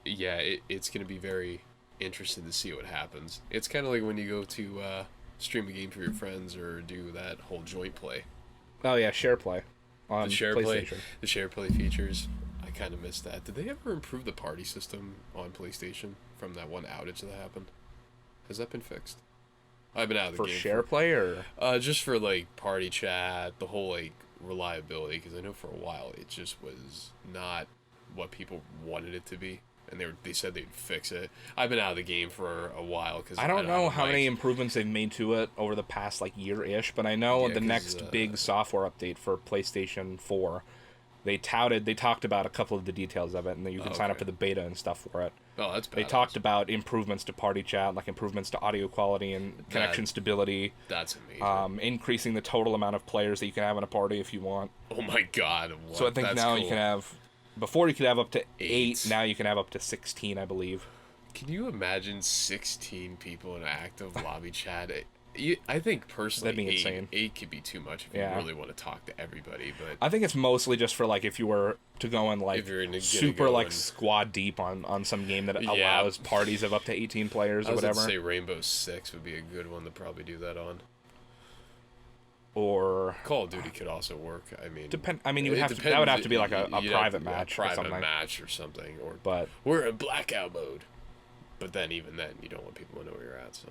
It's going to be very interesting to see what happens. It's kind of like when you go to stream a game for your friends or do that whole joint play. Oh yeah, share play on PlayStation. The share play features. I kind of missed that. Did they ever improve the party system on PlayStation from that one outage that happened? Has that been fixed? I've been out of the game. For share play or? Just for like party chat, the whole like reliability, because I know for a while it just was not what people wanted it to be. and they said they'd fix it. I've been out of the game for a while because I don't know how many improvements they've made to it over the past like year-ish, but I know the next big software update for PlayStation 4, they talked about a couple of the details of it, and then you can sign up for the beta and stuff for it. Oh, that's badass. They talked about improvements to party chat, like improvements to audio quality and connection stability. That's amazing. Increasing the total amount of players that you can have in a party if you want. Oh my god. What? So I think that's now cool. you can have... Before you could have up to 8, now you can have up to 16, I believe. Can you imagine 16 people in active lobby chat? I think personally, that'd be insane. 8 could be too much if you really want to talk to everybody. But I think it's mostly just for like if you were to go in like super like squad deep on some game that allows parties of up to 18 players or whatever. I would say Rainbow Six would be a good one to probably do that on. Or Call of Duty could also work. I mean, you would have to, that would have to be like a private match or something. But we're in blackout mode. But then even then, you don't want people to know where you're at. So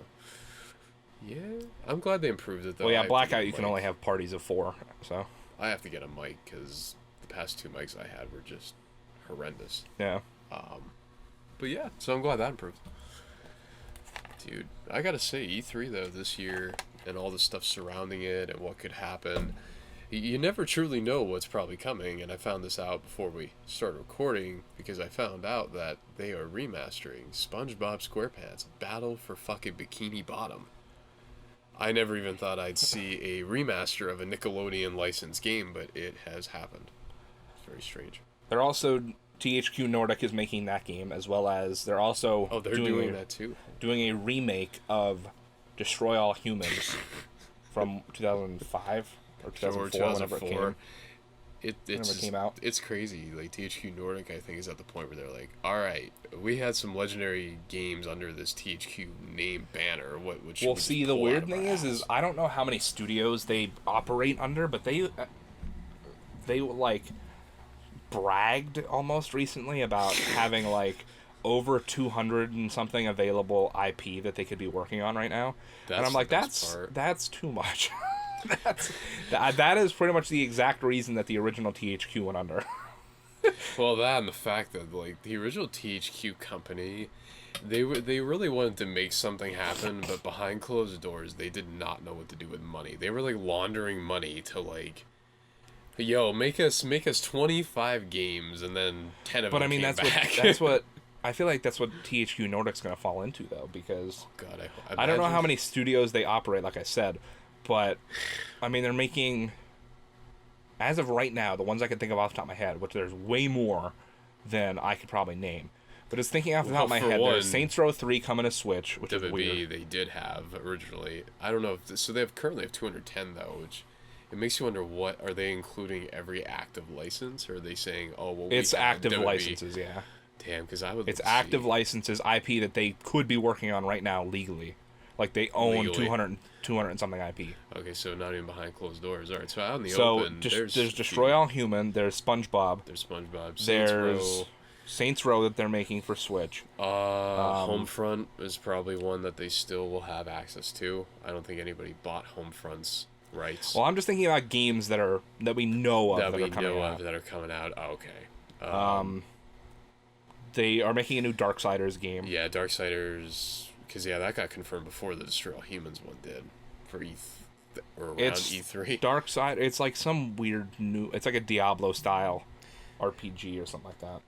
yeah, I'm glad they improved it though. Well, yeah, blackout you can only have parties of 4. So I have to get a mic because the past 2 mics I had were just horrendous. Yeah. But yeah, so I'm glad that improved. Dude, I gotta say, E3 though this year and all the stuff surrounding it and what could happen, you never truly know what's probably coming. And I found this out before we started recording because I found out that they are remastering SpongeBob SquarePants Battle for fucking Bikini Bottom. I never even thought I'd see a remaster of a Nickelodeon licensed game, but it has happened. It's very strange. They're also... THQ Nordic is making that game, as well as they're also doing that too. Doing a remake of Destroy All Humans from 2005 or 2004, whenever it came. It came out. It's crazy. Like THQ Nordic, I think, is at the point where they're like, "All right, we had some legendary games under this THQ name banner. What should we see, the weird thing is I don't know how many studios they operate under, but they like bragged almost recently about having like over 200 and something available IP that they could be working on right now. And I'm like, that's too much. that is pretty much the exact reason that the original THQ went under. Well, that and the fact that like the original THQ company, they really wanted to make something happen, but behind closed doors, they did not know what to do with money. They were like laundering money to like, yo, make us 25 games and then 10 of them. But I mean, that's what I feel like that's what THQ Nordic's going to fall into though, because I don't know how many studios they operate, like I said, but I mean they're making, as of right now, the ones I can think of off the top of my head, which there's way more than I could probably name. But just thinking off the top of my head, there's Saints Row 3 coming to Switch, which is weird. They did have originally. I don't know so they currently have 210 though, which it makes you wonder, what are they including every active license, or are they saying, oh well, it's active licenses, yeah. Damn, because I would. It's active licenses, IP that they could be working on right now legally, like they own 200 and something IP. Okay, so not even behind closed doors. All right, so out in the open, there's Destroy All Human, there's SpongeBob, there's Saints Row that they're making for Switch. Homefront is probably one that they still will have access to. I don't think anybody bought Homefront's rights. Well, I'm just thinking about games that we know of that are coming out. Oh, okay. They are making a new Darksiders game. Yeah, Darksiders, because that got confirmed before the Destroy All Humans one did for around E3. Darksiders. It's like some weird new. It's like a Diablo style RPG or something like that.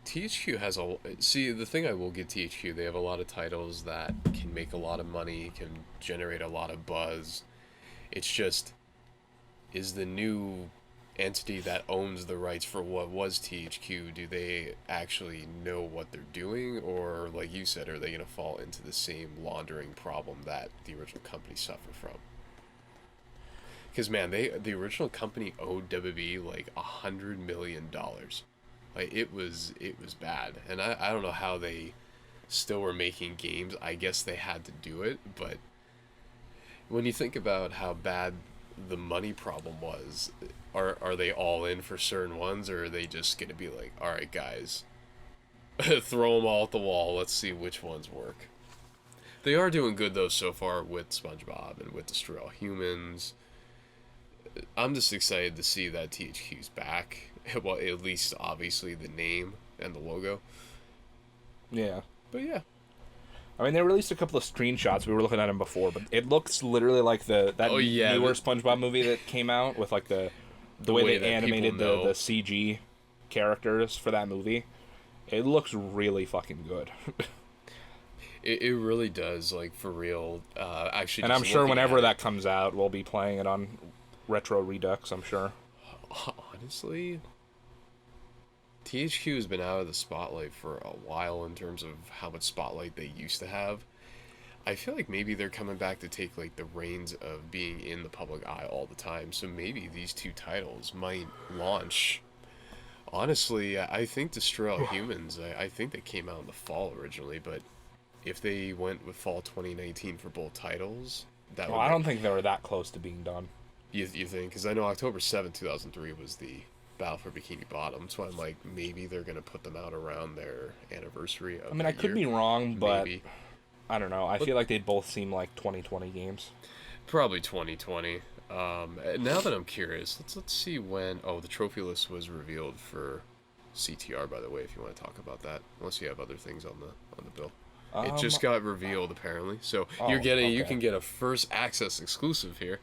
THQ has the thing I will give THQ, they have a lot of titles that can make a lot of money, can generate a lot of buzz. It's just, is the new entity that owns the rights for what was THQ, do they actually know what they're doing, or like you said, are they going to fall into the same laundering problem that the original company suffered from? Because man, the original company owed WB like $100 million. Like it was bad, and I don't know how they still were making games. I guess they had to do it, but when you think about how bad the money problem was, are they all in for certain ones, or are they just gonna be like, all right guys, throw them all at the wall, let's see which ones work? They are doing good though so far with SpongeBob and with Destroy All Humans. I'm just excited to see that THQ's back. Well, at least obviously the name, and the logo. Yeah. But yeah. I mean, they released a couple of screenshots. We were looking at them before, but it looks literally like that newer SpongeBob movie that came out with like the way they animated the CG characters for that movie. It looks really fucking good. It really does, like, for real. Actually, and I'm sure whenever that comes out, we'll be playing it on Retro Redux, I'm sure. Honestly, THQ has been out of the spotlight for a while in terms of how much spotlight they used to have. I feel like maybe they're coming back to take, like, the reins of being in the public eye all the time. So maybe these two titles might launch. Honestly, I think Destroy All Humans, I think they came out in the fall originally, but if they went with fall 2019 for both titles, I don't think they were that close to being done. You think? Because I know October 7th, 2003 was the Battle for Bikini Bottom, so I'm like, maybe they're going to put them out around their anniversary of I could be wrong, but I don't know. I feel like they both seem like 2020 games. Probably 2020. Now that I'm curious, let's see when... Oh, the trophy list was revealed for CTR, by the way, if you want to talk about that. Unless you have other things on the bill. It just got revealed, apparently. So you can get a first access exclusive here.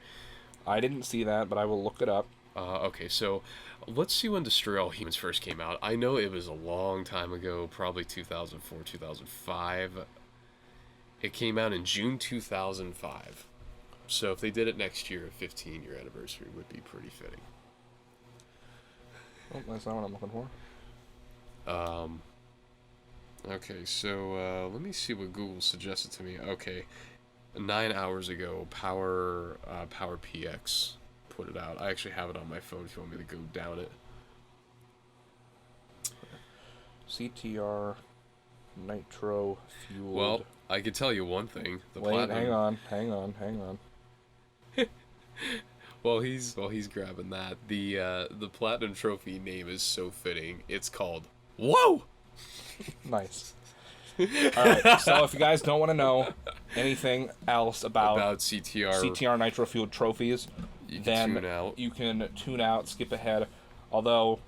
I didn't see that, but I will look it up. Okay, so let's see when Destroy All Humans first came out. I know it was a long time ago, probably 2004, 2005. It came out in June 2005. So if they did it next year, a 15-year anniversary would be pretty fitting. Oh, that's not what I'm looking for. Okay, so let me see what Google suggested to me. Okay, 9 hours ago, Power PX put it out. I actually have it on my phone if you want me to go down it. CTR Nitro Fueled. Well, I can tell you one thing. Platinum... hang on. While he's grabbing that, the Platinum Trophy name is so fitting. It's called Whoa! Nice. Alright, so if you guys don't want to know anything else about CTR Nitro Fueled trophies, then you can tune out, skip ahead. Although,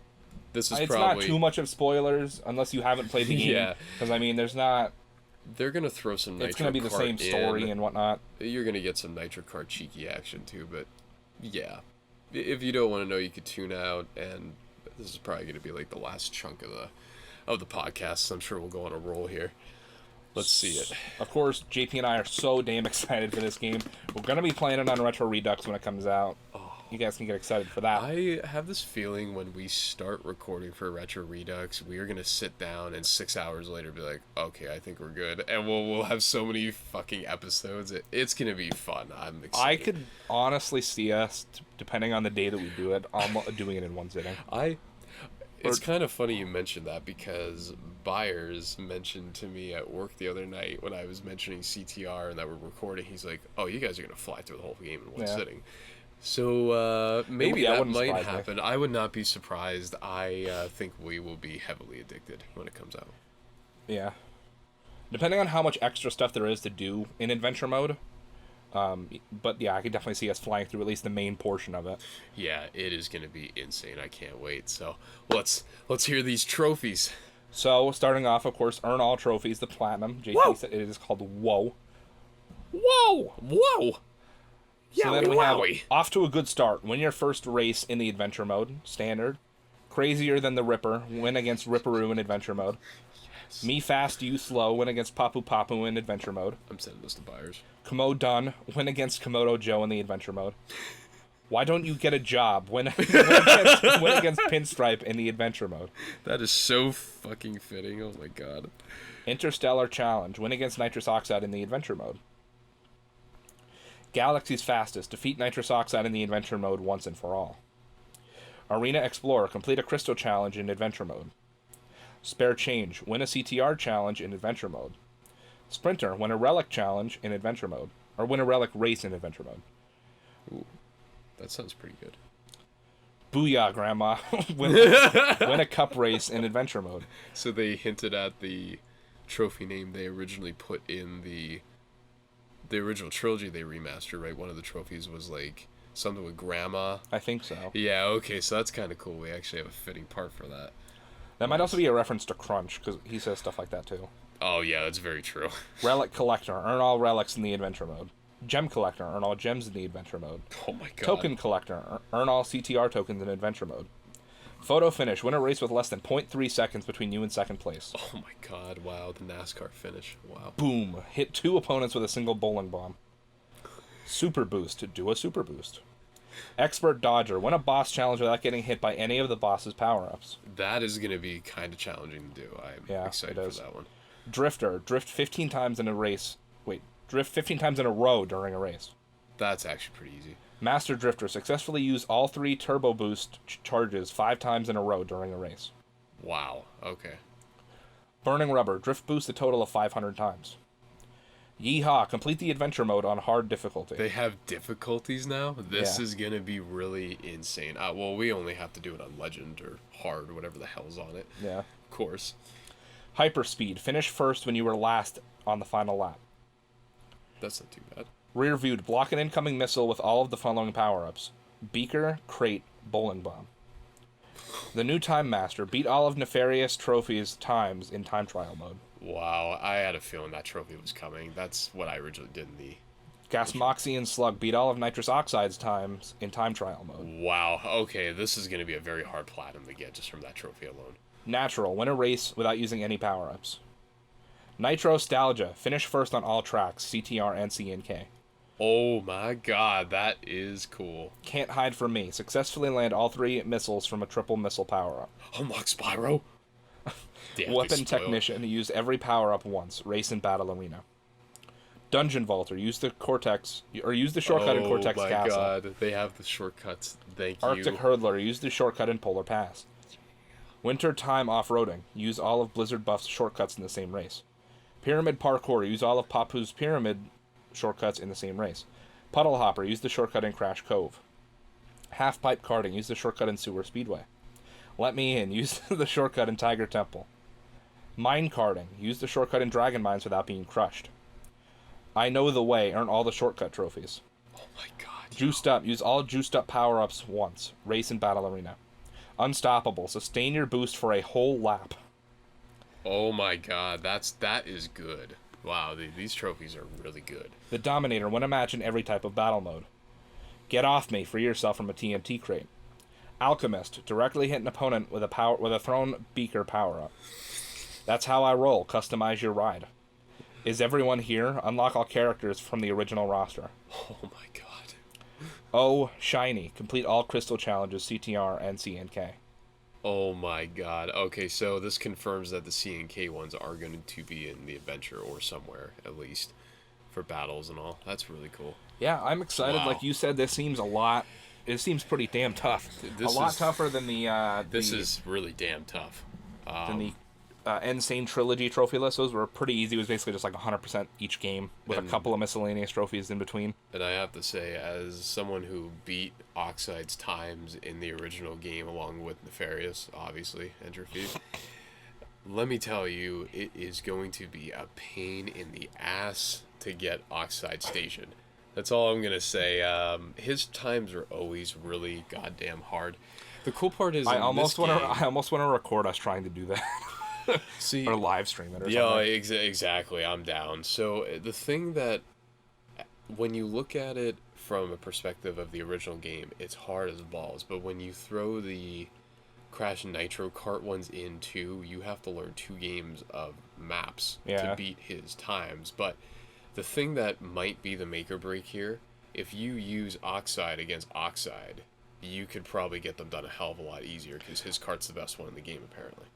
it's not too much of spoilers unless you haven't played the game. Yeah. Because, I mean, there's not... They're going to throw some Nitro Kart. It's going to be the same story and whatnot. You're going to get some Nitro Kart cheeky action too, but yeah. If you don't want to know, you could tune out, and this is probably going to be like the last chunk of the podcast, so I'm sure we'll go on a roll here. Let's see it. Of course, JP and I are so damn excited for this game. We're going to be playing it on Retro Redux when it comes out. You guys can get excited for that. I have this feeling when we start recording for Retro Redux, we are going to sit down and 6 hours later be like, okay, I think we're good. And we'll have so many fucking episodes. It's going to be fun. I'm excited. I could honestly see us, depending on the day that we do it, doing it in one sitting. It's kind of funny you mentioned that because Byers mentioned to me at work the other night when I was mentioning CTR and that we're recording, he's like, oh, you guys are going to fly through the whole game in one sitting. So maybe that might happen. I would not be surprised. I think we will be heavily addicted when it comes out. Yeah. Depending on how much extra stuff there is to do in adventure mode. But yeah, I could definitely see us flying through at least the main portion of it. Yeah, it is going to be insane. I can't wait. So let's hear these trophies. So starting off, of course, earn all trophies, the platinum. JP said it is called Whoa. Whoa! Whoa! So then we have off to a good start. Win your first race in the adventure mode, standard. Crazier than the Ripper, win against Ripperoo in adventure mode. Yes. Me fast, you slow, win against Papu Papu in adventure mode. I'm sending this to Byers. Komodo Done, win against Komodo Joe in the adventure mode. Why don't you get a job? Win against Pinstripe in the adventure mode. That is so fucking fitting. Oh my god. Interstellar Challenge, win against Nitrous Oxide in the adventure mode. Galaxy's Fastest, defeat Nitrous Oxide in the adventure mode once and for all. Arena Explorer, complete a crystal challenge in adventure mode. Spare Change, win a CTR challenge in adventure mode. Sprinter, win a relic challenge in adventure mode. Or win a relic race in adventure mode. Ooh, that sounds pretty good. Booyah, Grandma, win a cup race in adventure mode. So they hinted at the trophy name they originally put in the original trilogy they remastered, right? One of the trophies was like something with Grandma. I think so. Yeah, okay, so that's kind of cool. We actually have a fitting part for that. That might also be a reference to Crunch, because he says stuff like that too. Oh, yeah, that's very true. Relic Collector. Earn all relics in the adventure mode. Gem Collector. Earn all gems in the adventure mode. Oh, my God. Token Collector. Earn all CTR tokens in adventure mode. Photo Finish. Win a race with less than 0.3 seconds between you and second place. Oh, my God. Wow, the NASCAR finish. Wow. Boom. Hit 2 opponents with a single bowling bomb. Super Boost. Do a Super Boost. Expert Dodger. Win a boss challenge without getting hit by any of the boss's power-ups. That is going to be kind of challenging to do. I'm excited for that one. Drifter. Drift 15 times in a race. Drift 15 times in a row during a race. That's actually pretty easy. Master Drifter. Successfully use all 3 Turbo Boost charges 5 times in a row during a race. Wow. Okay. Burning Rubber. Drift boost a total of 500 times. Yeehaw. Complete the adventure mode on hard difficulty. They have difficulties now? This is going to be really insane. Well, we only have to do it on Legend or Hard, whatever the hell's on it. Yeah. Of course. Hyperspeed. Finish first when you were last on the final lap. That's not too bad. Rear viewed. Block an incoming missile with all of the following power-ups. Beaker, Crate, Bowling Bomb. The new Time Master. Beat all of Nefarious Trophy's times in time trial mode. Wow, I had a feeling that trophy was coming. That's what I originally did in the... Gasmoxian and Slug. Beat all of Nitrous Oxide's times in time trial mode. Wow, okay, this is going to be a very hard platinum to get just from that trophy alone. Natural. Win a race without using any power-ups. Nitrostalgia. Finish first on all tracks, CTR and CNK. Oh my god, that is cool. Can't Hide from Me. Successfully land all 3 missiles from a triple missile power-up. Unlock Spyro. Damn, Weapon Technician. Use every power-up once. Race and Battle Arena. Dungeon Vaulter. Use the shortcut in Cortex Castle. Oh my god, they have the shortcuts. Thank you. Arctic Hurdler. Use the shortcut in Polar Pass. Winter Time Off-Roading. Use all of Blizzard Buff's shortcuts in the same race. Pyramid Parkour. Use all of Papu's Pyramid shortcuts in the same race. Puddle Hopper. Use the shortcut in Crash Cove. Half Pipe Karting. Use the shortcut in Sewer Speedway. Let Me In. Use the shortcut in Tiger Temple. Mine Karting. Use the shortcut in Dragon Mines without being crushed. I Know the Way. Earn all the shortcut trophies. Oh my god. Juiced Up. Use all Juiced Up power-ups once. Race and Battle Arena. Unstoppable. Sustain your boost for a whole lap. Oh my god, that is good. Wow, these trophies are really good. The Dominator. Win a match in every type of battle mode. Get Off Me. Free yourself from a TNT crate. Alchemist. Directly hit an opponent with a thrown beaker power-up. That's How I Roll. Customize your ride. Is Everyone Here? Unlock all characters from the original roster. Oh my god. Oh, Shiny. Complete all crystal challenges, CTR and CNK. Oh my god. Okay, so this confirms that the CNK ones are going to be in the adventure or somewhere, at least, for battles and all. That's really cool. Yeah, I'm excited. Wow. Like you said, this seems a lot... It seems pretty damn tough. This a lot is- tougher than the... This is really damn tough. than the Insane Trilogy trophy list. Those were pretty easy. It was basically just like 100% each game with a couple of miscellaneous trophies in between. And I have to say, as someone who beat Oxide's times in the original game along with Nefarious, obviously, Entropy, let me tell you, it is going to be a pain in the ass to get Oxide stationed. That's all I'm going to say. His times are always really goddamn hard. The cool part is I almost want to record us trying to do that. See, or live stream it or yeah, something. exactly. I'm down. So the thing that, when you look at it from a perspective of the original game, it's hard as balls. But when you throw the Crash and Nitro Kart ones in too, you have to learn 2 games of maps to beat his times. But the thing that might be the make or break here, if you use Oxide against Oxide, you could probably get them done a hell of a lot easier because his kart's the best one in the game apparently.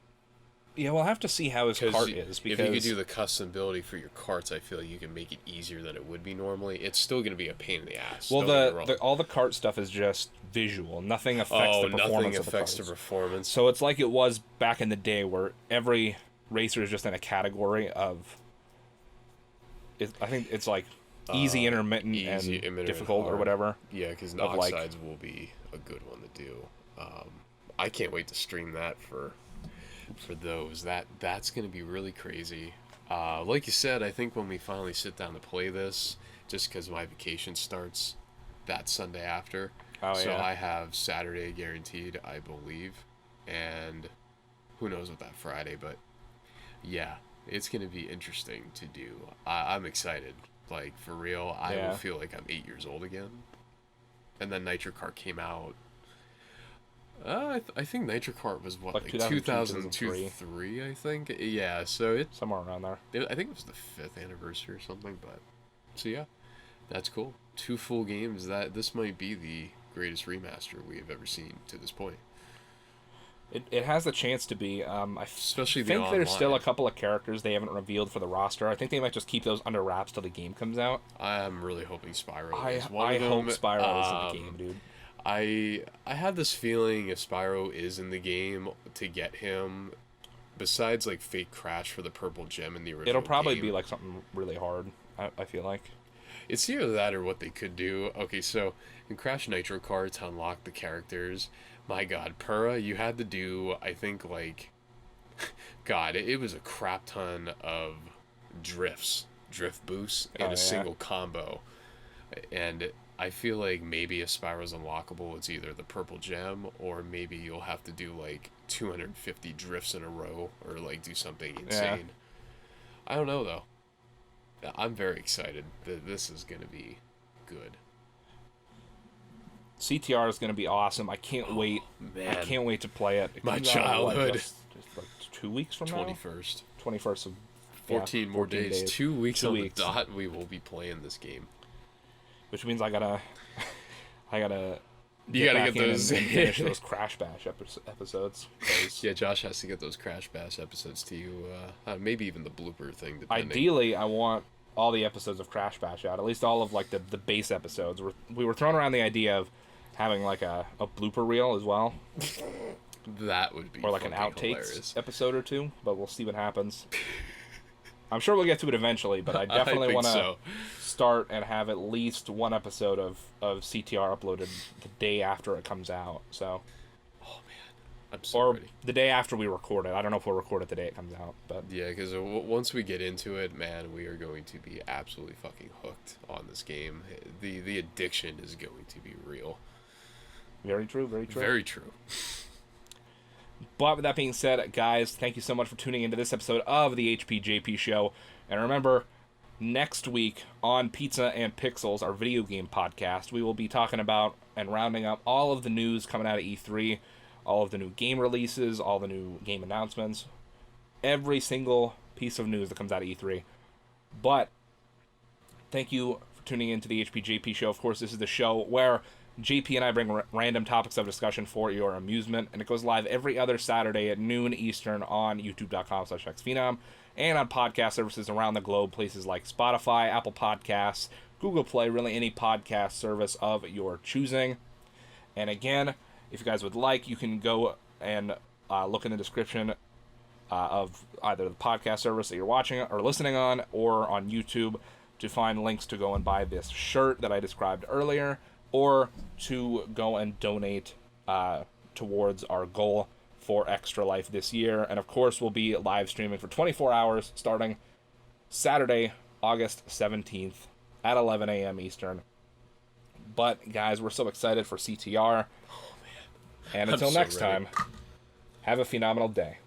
Yeah, we'll have to see how his cart is. Because if you could do the custom ability for your karts, I feel like you can make it easier than it would be normally. It's still going to be a pain in the ass. Well, all the kart stuff is just visual. Nothing affects the performance nothing of the affects cars. the performance. So it's like it was back in the day where every racer is just in a category of... I think it's like easy, intermittent, and difficult or whatever. Yeah, because Oxides will be a good one to do. I can't wait to stream that for those. That's going to be really crazy. Like you said, I think when we finally sit down to play this, just because my vacation starts that Sunday after, so I have Saturday guaranteed, I believe, and who knows what that Friday, but yeah, it's gonna be interesting to do. I'm excited. Like, for real, I will feel like I'm 8 years old again. And then Nitro Kart came out. I think Nitro Kart was what, like 2002, 3, I think. Yeah, so it somewhere around there. I think it was the 5th anniversary or something. But so yeah, that's cool. 2 full games. This might be the greatest remaster we have ever seen to this point. It has the chance to be. Especially the think online. there's still a couple of characters they haven't revealed for the roster. I think they might just keep those under wraps till the game comes out. I'm really hoping Spyro is one I of them. hope Spyro is in the game, dude. I have this feeling if Spyro is in the game, to get him, besides like fake Crash for the purple gem in the original it'll probably game, be like something really hard. I feel like it's either that or what they could do. Okay, so in Crash Nitro Kart to unlock the characters, my God, Pura, you had to do, I think, like, God, it was a crap ton of drift boosts in a single combo. And I feel like maybe if Spyro's unlockable, it's either the purple gem, or maybe you'll have to do, like, 250 drifts in a row, or, like, do something insane. I don't know, though. I'm very excited that this is going to be good. CTR is going to be awesome. I can't wait. Man. I can't wait to play it. My childhood. Just like 2 weeks from 21st. now? 21st of 14 more 14 days. 2 weeks 2 on weeks. the dot, we will be playing this game. Which means I gotta You gotta get in those and finish those Crash Bash episodes. Yeah, Josh has to get those Crash Bash episodes to you. Maybe even the blooper thing. Depending. Ideally, I want all the episodes of Crash Bash out. At least all of like the base episodes. We were throwing around the idea of having like a blooper reel as well. That would be or like an outtakes hilarious. episode or two, but we'll see what happens. I'm sure we'll get to it eventually, but I definitely want to start and have at least one episode of CTR uploaded the day after it comes out. So, oh man, I'm so ready. The day after we record it. I don't know if we'll record it the day it comes out, but yeah, because once we get into it, man, we are going to be absolutely fucking hooked on this game. The addiction is going to be real. Very true. Very true. Very true. But with that being said, guys, thank you so much for tuning into this episode of the HPJP Show. And remember, next week on Pizza and Pixels, our video game podcast, we will be talking about and rounding up all of the news coming out of E3, all of the new game releases, all the new game announcements, every single piece of news that comes out of E3. But thank you for tuning into the HPJP Show. Of course, this is the show where JP and I bring random topics of discussion for your amusement, and it goes live every other Saturday at noon Eastern on youtube.com/HexxedPhenom and on podcast services around the globe, places like Spotify, Apple Podcasts, Google Play, really any podcast service of your choosing. And again, if you guys would like, you can go and look in the description of either the podcast service that you're watching or listening on, or on YouTube, to find links to go and buy this shirt that I described earlier, or to go and donate towards our goal for Extra Life this year. And of course, we'll be live streaming for 24 hours starting Saturday, August 17th at 11 a.m. Eastern. But guys, we're so excited for CTR. Oh man. And until next time, have a phenomenal day.